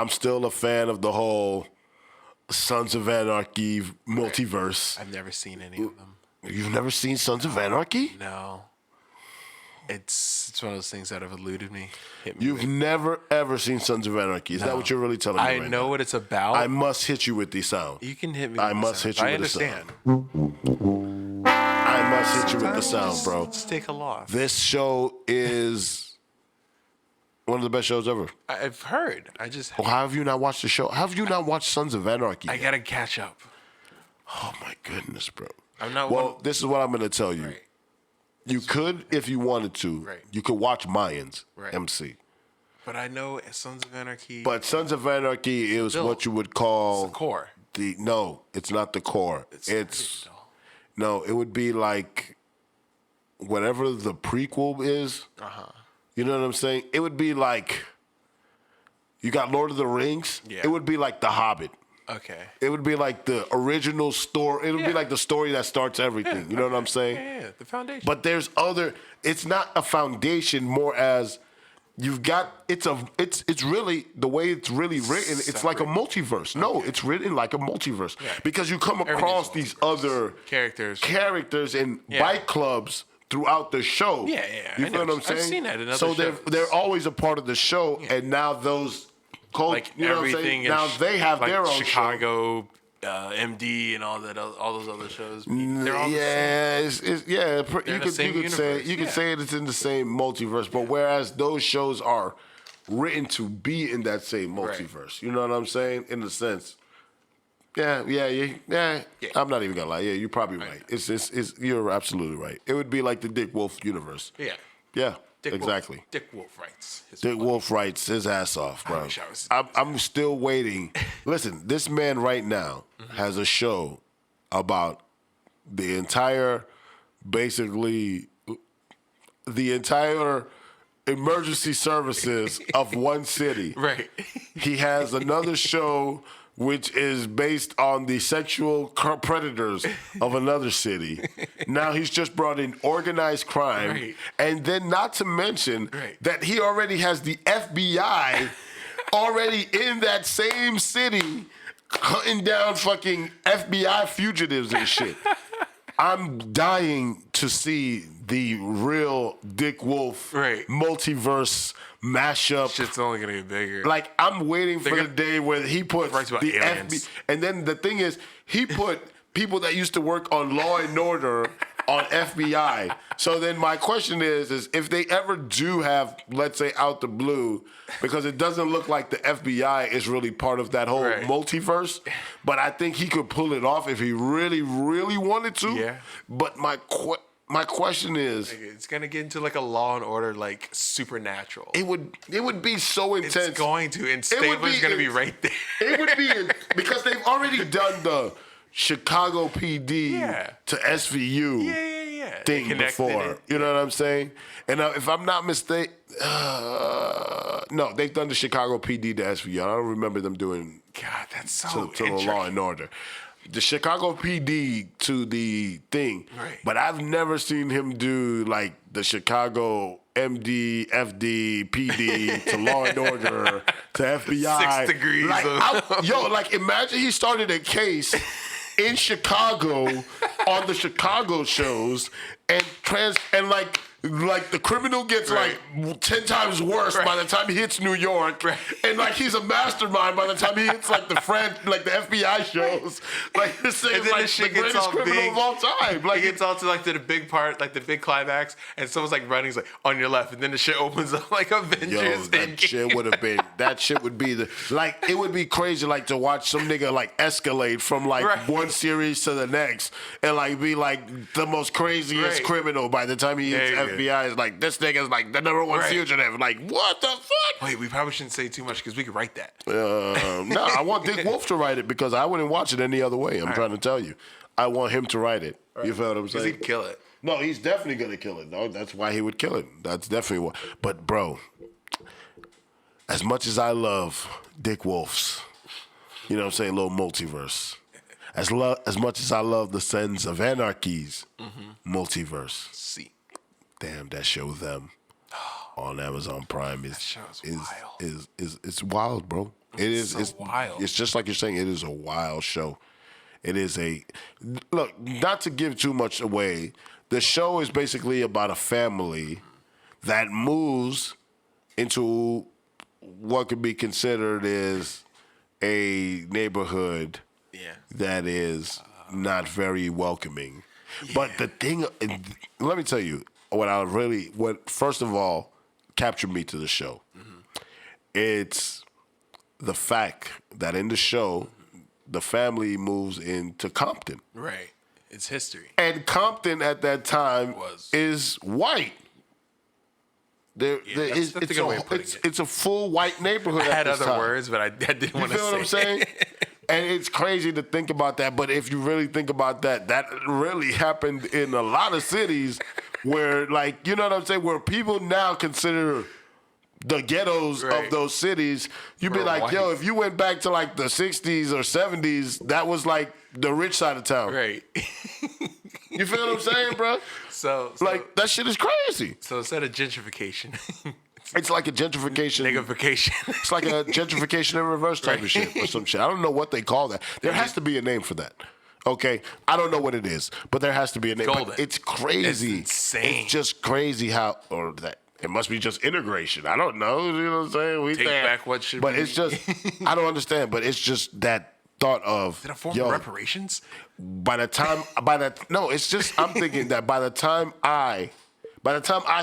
still a fan of the whole Sons of Anarchy multiverse.
I've never seen any of them.
You've never seen Sons of Anarchy?
No. It's one of those things that have eluded me.
You've never, ever seen Sons of Anarchy. Is that what you're really telling me right now?
I know what it's about.
I must hit you with the sound.
You can hit me with
I must hit you with the
sound.
I must hit you with the sound, bro.
Let's take a loss.
This show is one of the best shows ever.
I've heard.
Well, how have you not watched the show? How have you not watched Sons of Anarchy?
I gotta catch up.
Oh my goodness, bro.
I'm not.
Well, this is what I'm gonna tell you.
Right.
You could, if you wanted to,
Right.
you could watch Mayans,
Right.
MC.
But I know Sons of Anarchy.
But Sons of Anarchy is what you would call
the core.
No, it's not the core. No, it would be like whatever the prequel is. You know what I'm saying? It would be like you got Lord of the Rings.
Yeah.
It would be like The Hobbit.
Okay.
It would be like the original story. It would be like the story that starts everything. You know what I'm saying?
Yeah, the foundation.
But there's it's not a foundation, more as you've got it's really the way it's really written, it's like a multiverse. No, it's written like a multiverse. Because you come across these other characters in bike clubs throughout the show.
Yeah.
You know what I'm saying?
I've seen that in other
shows.
shows.
They're always a part of the show, and now those
like
you know
everything.
Now they have
like
their own
Chicago, MD, and all those other shows. They're all
the same. You could say it's in the same multiverse, but whereas those shows are written to be in that same multiverse, you know what I'm saying? In a sense. Yeah. I'm not even gonna lie. Yeah, you're probably right. It's you're absolutely right. It would be like the Dick Wolf universe. Yeah. Exactly.
Dick Wolf writes.
Dick Wolf writes his ass off, bro. I'm still waiting. Listen, this man right now has a show about the entire emergency services of one city.
Right.
He has another show which is based on the sexual predators of another city. Now he's just brought in organized crime. And then not to mention that he already has the FBI already in that same city hunting down fucking FBI fugitives and shit. I'm dying to see the real Dick Wolf multiverse mashup.
Shit's only gonna get bigger.
Like, I'm waiting for the day where he puts the FBI. And then the thing is, he put people that used to work on Law and Order on FBI. So then my question is if they ever do have, let's say, out the blue, because it doesn't look like the FBI is really part of that whole multiverse, but I think he could pull it off if he really, really wanted to. Yeah. But my question is,
it's gonna get into like a Law and Order, like Supernatural.
It would be so intense.
It's going to, and Stabler's gonna be right there.
It would be because they've already done the Chicago PD to SVU thing before. You know what I'm saying? And if I'm not mistaken, no, they've done the Chicago PD to SVU. I don't remember them doing
that's so
to the Law and Order. The Chicago PD to the thing, but I've never seen him do like the Chicago MD, FD, PD to Law and Order to FBI.
6 degrees.
Like imagine he started a case in Chicago on the Chicago shows and like the criminal gets like 10 times worse by the time he hits New York, and like he's a mastermind by the time he hits like the FBI shows. Like this thing is like the greatest criminal of all time. Like
it gets all to like the big part, like the big climax, and someone's like running, he's like on your left, and then the shit opens up like Avengers.
That shit would have been. That shit would be it would be crazy like to watch some nigga like escalate from like one series to the next, and like be like the most craziest criminal by the time he hits FBI. Is like this nigga's like the number one fugitive. Like what the fuck?
Wait, we probably shouldn't say too much because we could write that.
No, I want Dick Wolf to write it because I wouldn't watch it any other way. I'm trying to tell you, I want him to write it. You feel what I'm saying?
Because he'd kill it.
No, he's definitely gonna kill it. No, that's why he would kill it. That's definitely why. But bro, as much as I love Dick Wolf's, you know what I'm saying, little multiverse, as much as I love the Sons of Anarchy's multiverse.
See.
Damn, that show Them on Amazon Prime is
wild.
It's wild, bro. It's
wild.
It's just like you're saying. It is a wild show. It is look. Not to give too much away. The show is basically about a family that moves into what could be considered as a neighborhood that is not very welcoming. Yeah. But the thing, let me tell you, what first of all captured me to the show, it's the fact that in the show, the family moves into Compton.
Right. It's history.
And Compton at that time is white. It's a full white neighborhood.
I had
at this
other
time.
words, but I didn't want to say.
You feel what I'm saying? And it's crazy to think about that. But if you really think about that, that really happened in a lot of cities where, like, you know what I'm saying, where people now consider the ghettos of those cities. You'd be like, yo, if you went back to like the 60s or 70s, that was like the rich side of town.
Right.
You feel what I'm saying, bro?
So
like, that shit is crazy.
So instead of gentrification,
it's like a gentrification.
Niggification.
It's like a gentrification in reverse type of shit or some shit. I don't know what they call that. There has to be a name for that. Okay? I don't know what it is, but there has to be a name.
Golden.
It's crazy.
It's insane.
It's just crazy how, or that. It must be just integration. I don't know. You know what I'm saying?
Take back what should
but
be.
It's just, I don't understand, but it's just that thought of,
Did it form reparations?
It's just, I'm thinking that by the time I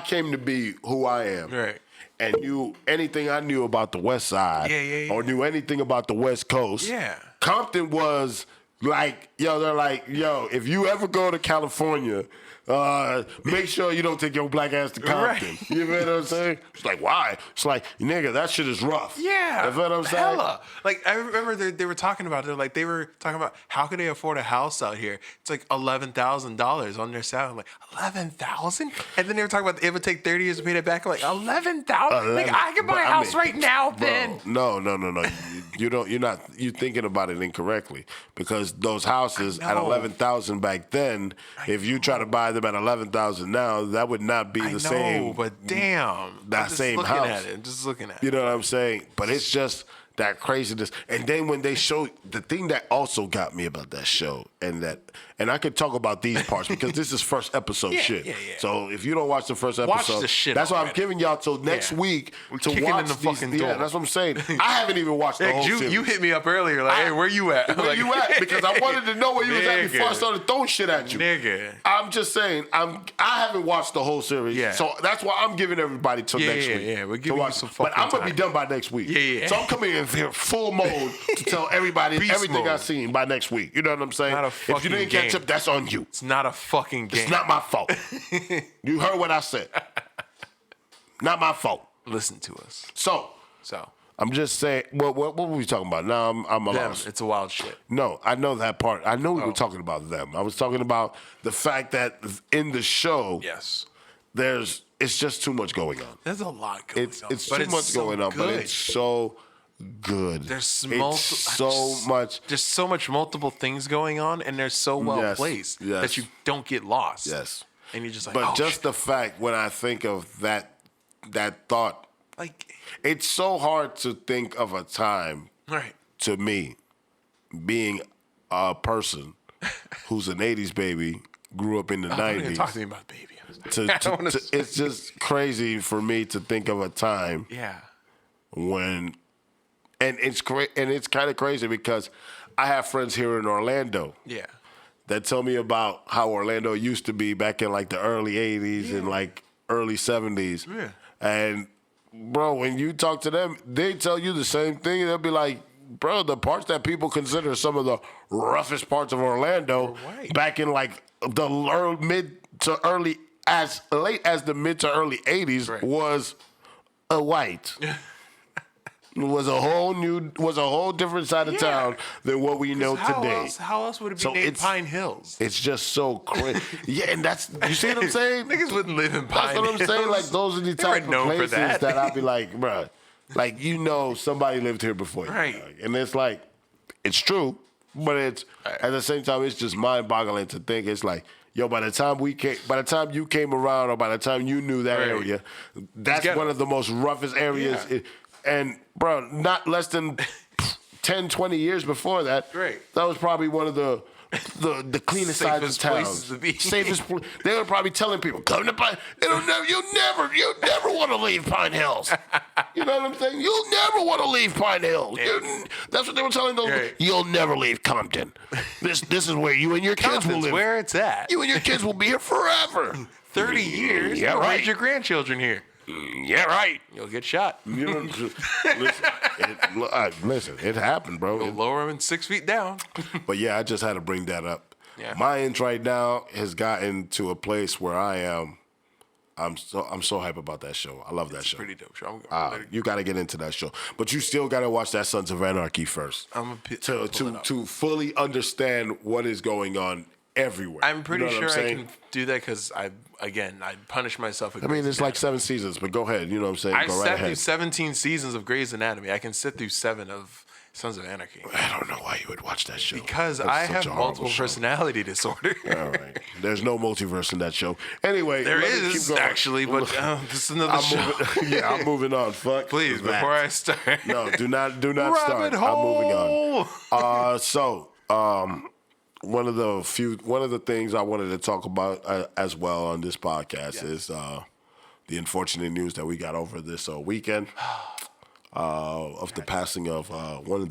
came to be who I am,
right,
and knew anything I knew about the West Side, or knew anything about the West Coast, Compton was like, they're like, if you ever go to California, make sure you don't take your black ass to Compton. Right. You know what I'm saying? It's like, why? It's like, nigga, that shit is rough.
Yeah.
You know what I'm saying?
Hella. Like, I remember they were talking about it. They were talking about how could they afford a house out here? It's like $11,000 on their salary. I'm like, $11,000? And then they were talking about it would take 30 years to pay that back. I'm like, $11,000? Like, I can buy a house right now, then.
No. You're thinking about it incorrectly. Because those houses at $11,000 back then, if you try to buy them at $11,000 now, that would not be the same.
But damn,
that same house.
I'm just looking at it.
You know what I'm saying? But it's just that craziness. And then when they show the thing that also got me about that show, and I could talk about these parts because this is first episode shit. Yeah. So if you don't watch the first episode,
watch the shit
that's why
already.
I'm giving y'all till next week to watch
in the fucking door.
Yeah, that's what I'm saying. I haven't even watched the whole series.
You hit me up earlier, like, hey, where you at?
Where you at? Because I wanted to know where you was at before I started throwing shit at you.
Nigga.
I'm just saying, I haven't watched the whole series. Yeah. So that's why I'm giving everybody till next week.
Yeah, we're giving you some fucking
But I'm going
time.
to be done by next week.
Yeah.
So I'm coming in here full mode to tell everybody everything I've seen by next week. You know what I'm saying? If you didn't catch up, that's on you.
It's not a fucking game.
It's not my fault. You heard what I said. Not my fault.
Listen to us.
So I'm just saying. What were we talking about? Now I'm lost.
It's a wild shit.
No, I know that part. I know we were talking about them. I was talking about the fact that in the show, it's just too much going on.
There's a lot going on.
It's too much going on, but it's so good.
There's
so much.
There's so much multiple things going on, and they're so well placed that you don't get lost.
Yes.
And you're just like,
but just the fact when I think of that thought,
like,
it's so hard to think of a time, to me, being a person who's an 80s baby, grew up in the 90s.
Talk to me about baby.
It's just crazy for me to think of a time when, and it's kind of crazy because I have friends here in Orlando that tell me about how Orlando used to be back in like the early 80s and like early 70s. Yeah. And bro, when you talk to them, they tell you the same thing. They'll be like, bro, the parts that people consider some of the roughest parts of Orlando back in like the mid to early, as late as the mid to early 80s was a white. was a whole different side of town than what we know today.
How else would it be named Pine Hills?
It's just so crazy. And that's, you see what I'm saying?
Niggas wouldn't live in Pine Hills.
That's what I'm saying. Like, those are the type of places that I'd be like, bruh, like, somebody lived here before you.
Right.
And it's like, it's true. But it's at the same time, it's just mind-boggling to think. It's like, yo, by the time you came around, or by the time you knew that area, that's one of the most roughest areas.
Yeah.
And bro, not less than 10, 20 years before that, that was probably one of the cleanest sides of town. Safest place. They were probably telling people, come to Pine. You never want to leave Pine Hills. You know what I'm saying? You'll never want to leave Pine Hills. That's what they were telling those. You'll never leave Compton. This is where you and your kids will live.
Where it's at.
You and your kids will be here forever.
30 years.
Yeah,
you'll
right.
raise your grandchildren here.
Yeah, right.
You'll get shot.
You know, listen, it happened, bro.
You'll lower them 6 feet down.
But yeah, I just had to bring that up.
Yeah.
My inch right now has gotten to a place where I am. I'm so hype about that show. I love that show.
Pretty dope show.
You got to get into that show, but you still got to watch that Sons of Anarchy first to fully understand what is going on everywhere.
I'm pretty sure I can do that because I punish myself.
I mean, it's like 7 seasons, but go ahead. You know what I'm saying?
I
go right
sat
ahead.
through 17 seasons of Grey's Anatomy. I can sit through 7 of Sons of Anarchy.
I don't know why you would watch that show.
Because I have multiple personality disorder.
All right. There's no multiverse in that show. Anyway.
There is, actually, but this is another show.
I'm moving on. Fuck.
Please, before I start.
No, do not start. I'm moving on. One of the things I wanted to talk about as well on this podcast is the unfortunate news that we got over this weekend of the passing of one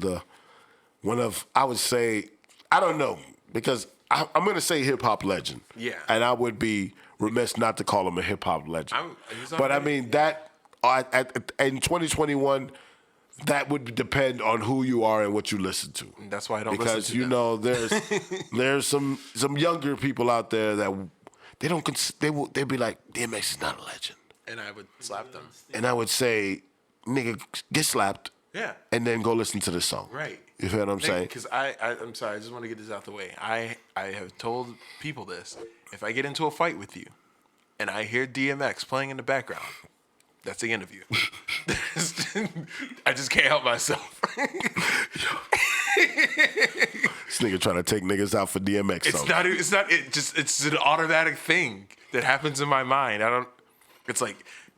of I would say, I don't know, because I'm going to say hip hop legend.
Yeah.
And I would be remiss not to call him a hip hop legend. But I mean that in 2021. That would depend on who you are and what you listen to.
That's why I don't
listen to them. Because there's some younger people out there that they'll be like, DMX is not a legend.
And I would slap them.
And I would say, nigga, get slapped.
Yeah.
And then go listen to this song.
Right.
You feel what I'm saying?
Because I'm sorry, I just want to get this out the way. I have told people this. If I get into a fight with you and I hear DMX playing in the background, that's the end of you. I just can't help myself.
This nigga trying to take niggas out for DMX.
It's an automatic thing that happens in my mind. It's like,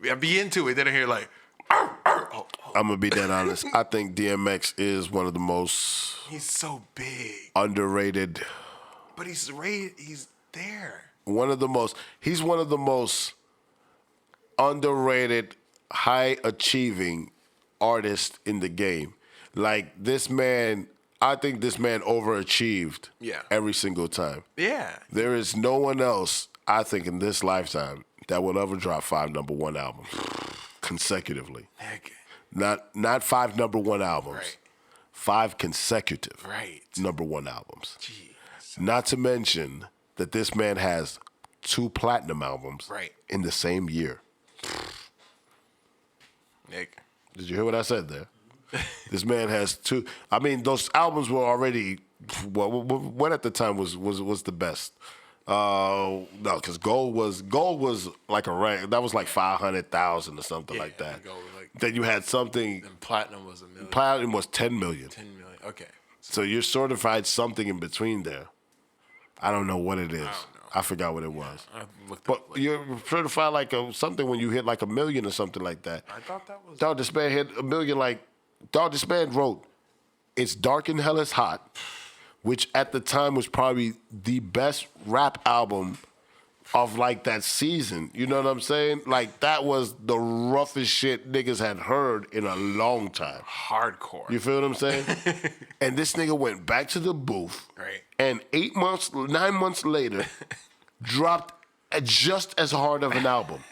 I be into it, then I hear like, arr, arr.
I'm going to be dead honest. I think DMX is one of the most...
He's so big.
Underrated.
But he's there.
He's one of the most underrated, high-achieving artists in the game. Like, this man, I think this man overachieved every single time.
Yeah.
There is no one else, I think, in this lifetime that will ever drop 5 number 1 albums consecutively.
Heck.
Not 5 number 1 albums.
Right.
5 consecutive number 1 albums.
Jeez.
Not to mention that this man has 2 platinum albums in the same year.
Nick.
Did you hear what I said there? This man has 2. I mean, those albums were already. What at the time was the best? No, because Gold was like a rank. That was like 500,000 or something like that. Then you had something.
And Platinum was $1 million.
Platinum was 10 million.
10 million. Okay.
So you're certified something in between there. I don't know what it is. I forgot what it was. But you're certified like something when you hit like $1 million or something like that.
I thought that was.
Dog Despair hit $1 million. Like Dog Despair wrote, "It's Dark and Hell is Hot," which at the time was probably the best rap album of like that season. You know what I'm saying? Like that was the roughest shit niggas had heard in a long time.
Hardcore.
You feel what I'm saying? And this nigga went back to the booth.
Right.
And 9 months later, dropped just as hard of an album.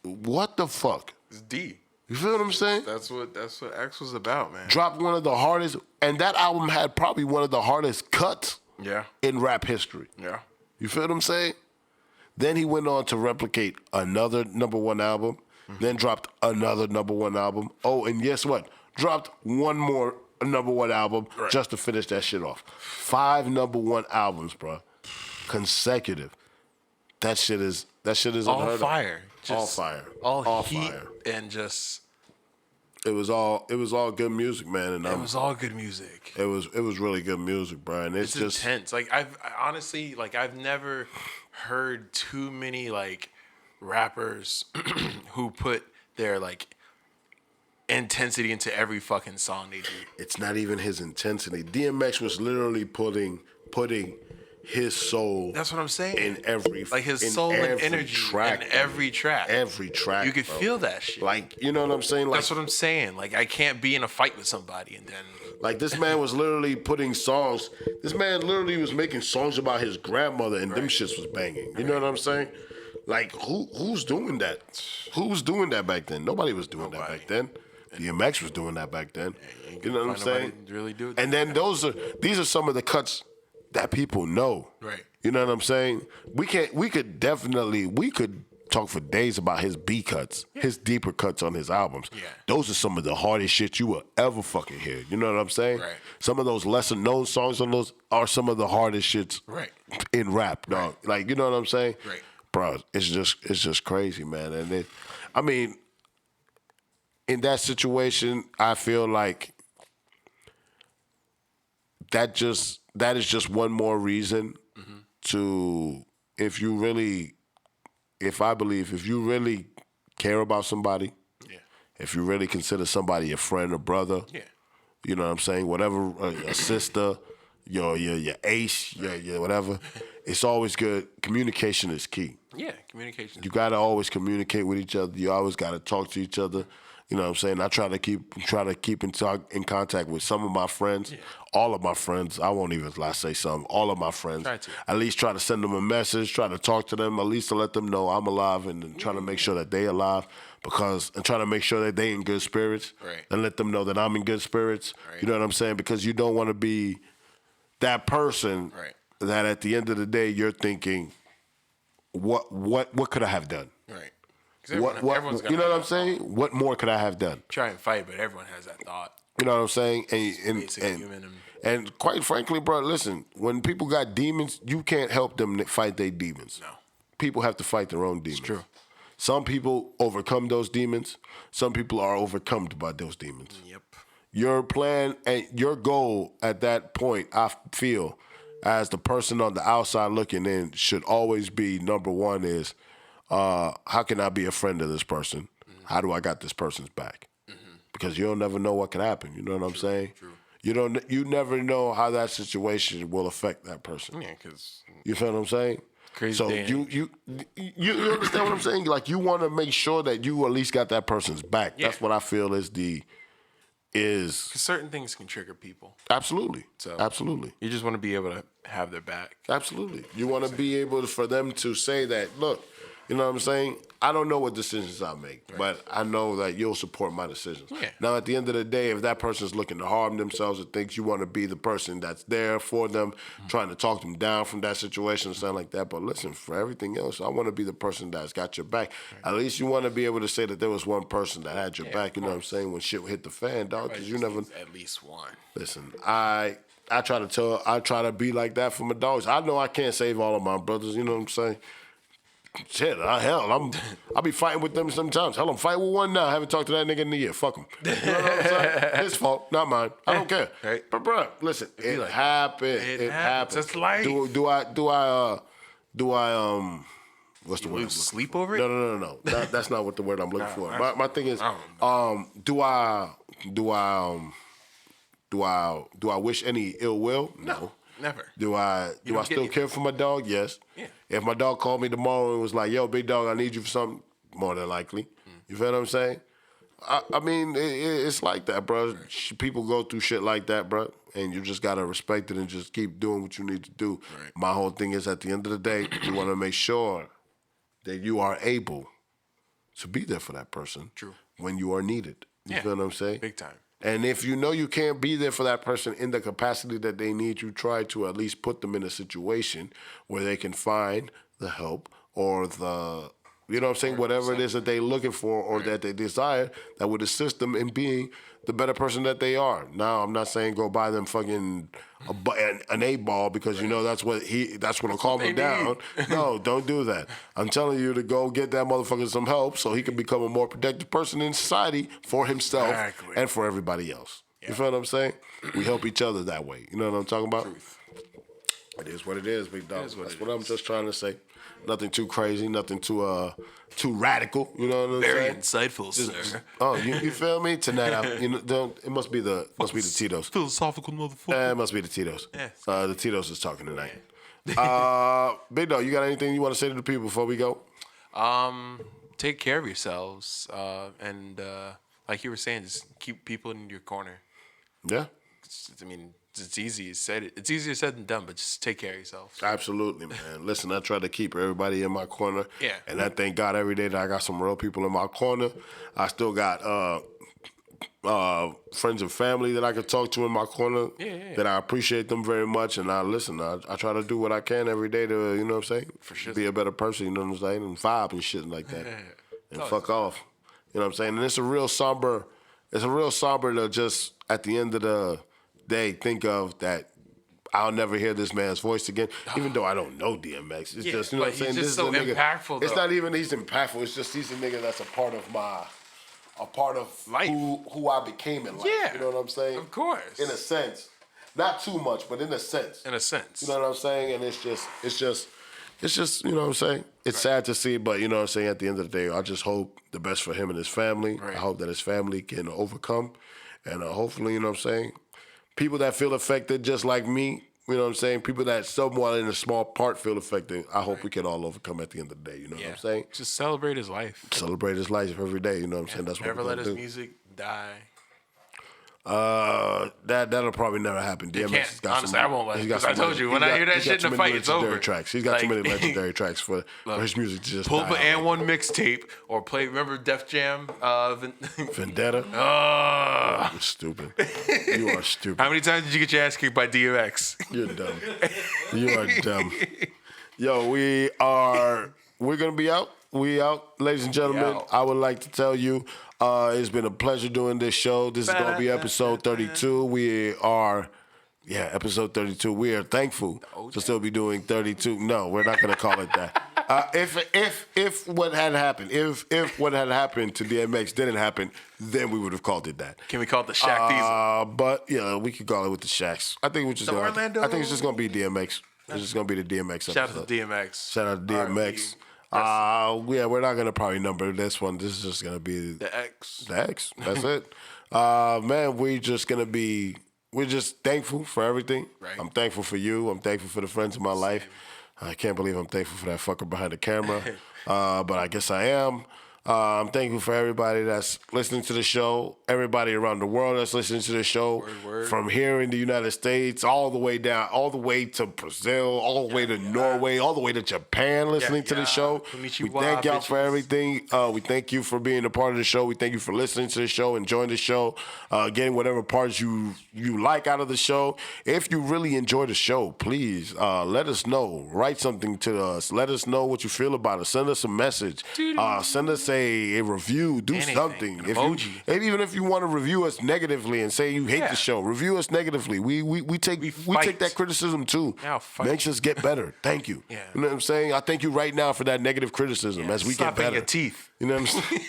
What the fuck?
It's D.
You feel what I'm saying?
That's what X was about, man.
Dropped one of the hardest, and that album had probably one of the hardest cuts in rap history.
Yeah.
You feel what I'm saying? Then he went on to replicate another number 1 album, then dropped another number 1 album. Oh, and guess what? Dropped one more number 1 album just to finish that shit off. 5 number 1 albums, bro. Consecutive. That shit is
all
unheard
fire.
Of. All fire.
All heat
fire.
and just
It was all good music, man. And
it was all good music.
It was really good music, bro. And it's just
intense. Like I honestly, like I've never heard too many like rappers who put their like intensity into every fucking song they do.
It's not even his intensity. DMX was literally putting his soul.
That's what I'm saying.
In every
like his soul and energy
track,
in every track.
Every track.
You could feel that shit.
Like, you know what I'm saying? Like,
that's what I'm saying. Like I can't be in a fight with somebody and then
like this man was literally putting songs. This man literally was making songs about his grandmother and them shits was banging. You know what I'm saying? Like who's doing that? Who was doing that back then? Nobody was doing that back then. DMX was doing that back then. You know what I'm saying?
Really do it.
And then these are some of the cuts that people know.
Right.
You know what I'm saying? We could talk for days about his B cuts, his deeper cuts on his albums.
Yeah.
Those are some of the hardest shit you will ever fucking hear. You know what I'm saying?
Right.
Some of those lesser known songs on those are some of the hardest shits in rap, dog.
Right.
Like, you know what I'm saying?
Right.
Bro, it's just crazy, man. And I mean, in that situation, I feel like that is just one more reason to, if you really care about somebody, if you really consider somebody a friend or brother, you know what I'm saying, whatever, a sister, your ace, your whatever, it's always good. Communication is key.
Yeah, communication.
You gotta always communicate with each other. You always gotta talk to each other. You know what I'm saying? I try to keep in contact with some of my friends, all of my friends. I won't even say some. All of my friends. At least try to send them a message. Try to talk to them. At least to let them know I'm alive, and try to make sure that they alive, and try to make sure that they in good spirits, and let them know that I'm in good spirits. You know what I'm saying? Because you don't want to be that person that at the end of the day you're thinking, what could I have done?
Right.
What you know what I'm saying? What more could I have done?
Try and fight, but everyone has that thought.
You know what I'm saying? And quite frankly, bro, listen, when people got demons, you can't help them fight their demons.
No.
People have to fight their own demons.
It's true.
Some people overcome those demons. Some people are overcome by those demons.
Yep.
Your plan and your goal at that point, I feel, as the person on the outside looking in, should always be, number one is, how can I be a friend of this person? How do I got this person's back? Because you'll never know what can happen. You know what I'm saying?
True.
You never know how that situation will affect that person.
Yeah, because
you feel what I'm saying?
Crazy.
So
day.
you understand what I'm saying? Like, you want to make sure that you at least got that person's back. Yeah. That's what I feel is because
certain things can trigger people.
Absolutely.
So
absolutely.
You just want to be able to have their back.
Absolutely. You want to be able for them to say that, look, you know what I'm saying? I don't know what decisions I make, but I know that you'll support my decisions.
Yeah.
Now, at the end of the day, if that person's looking to harm themselves or thinks you want to be the person that's there for them, trying to talk them down from that situation or something like that, but listen, for everything else, I want to be the person that's got your back. At least you want to be able to say that there was one person that had your back, you know what I'm saying, when shit hit the fan, dog, because you never...
At least one.
Listen, I try to be like that for my dogs. I know I can't save all of my brothers, you know what I'm saying? Shit, I'll be fighting with them sometimes. Hell, I'm fighting with one now. I haven't talked to that nigga in a year. Fuck him. You know what I'm saying? His fault, not mine. I don't care.
Right.
But bro, listen, it happened. It happened.
That's life.
Do I what's the word?
Lose sleep over it?
No. That's not what the word I'm looking for. My thing is, do I wish any ill will? No.
Never.
Do I still care for my dog? Yes.
Yeah.
If my dog called me tomorrow and was like, yo, big dog, I need you for something, more than likely. You feel what I'm saying? I mean, it's like that, bro. People go through shit like that, bro, and you just got to respect it and just keep doing what you need to do. Right. My whole thing is, at the end of the day, you want to make sure that you are able to be there for that person.
True.
When you are needed. You feel what I'm saying?
Big time.
And if you know you can't be there for that person in the capacity that they need you, try to at least put them in a situation where they can find the help or the You know what I'm saying? Whatever it is that they're looking for or that they desire, that would assist them in being the better person that they are. Now, I'm not saying go buy them fucking an 8-ball because you know that's what'll calm them down. No, don't do that. I'm telling you to go get that motherfucker some help so he can become a more productive person in society for himself and for everybody else. Yeah. You feel what I'm saying? We help each other that way. You know what I'm talking about? Truth. It is what it is, big dog. That's what I'm just trying to say. Nothing too crazy, nothing too radical. You know what I'm saying?
Very insightful, sir.
Oh, you feel me? Tonight, it must be the Tito's.
Philosophical motherfucker.
It must be the Tito's. Yeah. The Tito's is talking tonight. Big dog, you got anything you want to say to the people before we go?
Take care of yourselves, and like you were saying, just keep people in your corner.
Yeah.
I mean, it's easy to say. It's easier said than done, but just take care of yourself.
Absolutely, man. Listen, I try to keep everybody in my corner. Yeah. And I thank God every day that I got some real people in my corner. I still got friends and family that I can talk to in my corner. Yeah. That I appreciate them very much. And I try to do what I can every day to, you know what I'm saying? For sure. Be a better person, you know what I'm saying? And vibe and shit like that. And fuck off. You know what I'm saying? And it's a real somber to just, at the end of the day, think of that I'll never hear this man's voice again, even though I don't know DMX. It's just, you know what I'm saying?
He's just so impactful, though.
It's not even he's impactful. It's just he's a nigga that's a part of life. Who I became in life. Yeah. You know what I'm saying?
Of course.
In a sense. Not too much, but in a sense.
In a sense.
You know what I'm saying? And it's just, you know what I'm saying? It's sad to see, but you know what I'm saying? At the end of the day, I just hope the best for him and his family. Right. I hope that his family can overcome. And hopefully, you know what I'm saying? People that feel affected just like me, you know what I'm saying? People that somewhat in a small part feel affected, I hope we can all overcome at the end of the day, you know what I'm saying?
Just celebrate his life.
Celebrate his life every day, you know what I'm saying? That's what
never let his music die.
That'll probably never happen. DMX has got
honestly, I won't let him. Because I told you, when I hear that shit in the fight, it's over.
He's got too many legendary tracks for his music to just
pull up an and one mixtape or play. Remember Def Jam?
Vendetta. Oh, you're stupid. You are stupid.
How many times did you get your ass kicked by DMX?
You're dumb. You are dumb. Yo, we're gonna be out. We out, ladies and gentlemen. I would like to tell you, it's been a pleasure doing this show. This is going to be episode 32. We are, episode 32. We are thankful to still be doing 32. No, we're not going to call it that. If what had happened, if what had happened to DMX didn't happen, then we would have called it that.
Can we call it the Shaq Diesel?
But yeah, we could call it with the Shaqs. I think I think it's just going to be DMX. It's just going to be the DMX episode.
Shout out to DMX.
Shout out to DMX. We're not gonna probably number this one. This is just gonna be
the X.
The X. That's it. Man, we're just thankful for everything. Right. I'm thankful for you. I'm thankful for the friends in my life. I can't believe I'm thankful for that fucker behind the camera. But I guess I am. I'm thankful for everybody that's listening to the show, everybody around the world that's listening to the show, from here in the United States, all the way down, all the way to Brazil, all the way to Norway, all the way to Japan listening to the show. We thank y'all for everything. We thank you for being a part of the show. We thank you for listening to the show, enjoying the show, getting whatever parts you like out of the show. If you really enjoy the show, please let us know. Write something to us. Let us know what you feel about it. Send us a message. Send us a review, do something. Even if you want to review us negatively and say you hate the show, review us negatively. We take that criticism too. Makes us get better. Thank you. You know what I'm saying? I thank you right now for that negative criticism as we get better.
Your teeth.
You know what I'm saying?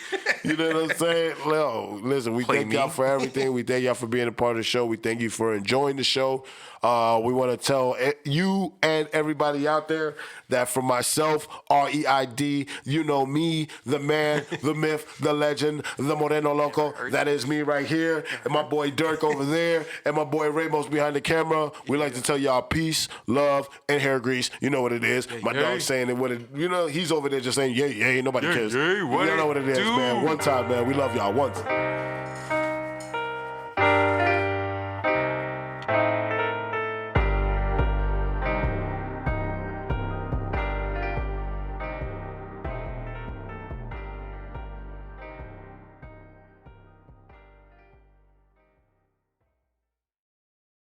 You know what I'm saying? No, listen, we thank y'all for everything. We thank y'all for being a part of the show. We thank you for enjoying the show. We want to tell you and everybody out there that for myself, REID, you know me, the man, the myth, the legend, the Moreno Loco. That is me right here. And my boy Dirk over there. And my boy Ramos behind the camera. We like to tell y'all peace, love, and hair grease. You know what it is. My dog's saying it. He's over there just saying, yay, nobody cares. You know what it is, man. One time, man. We love y'all. Once.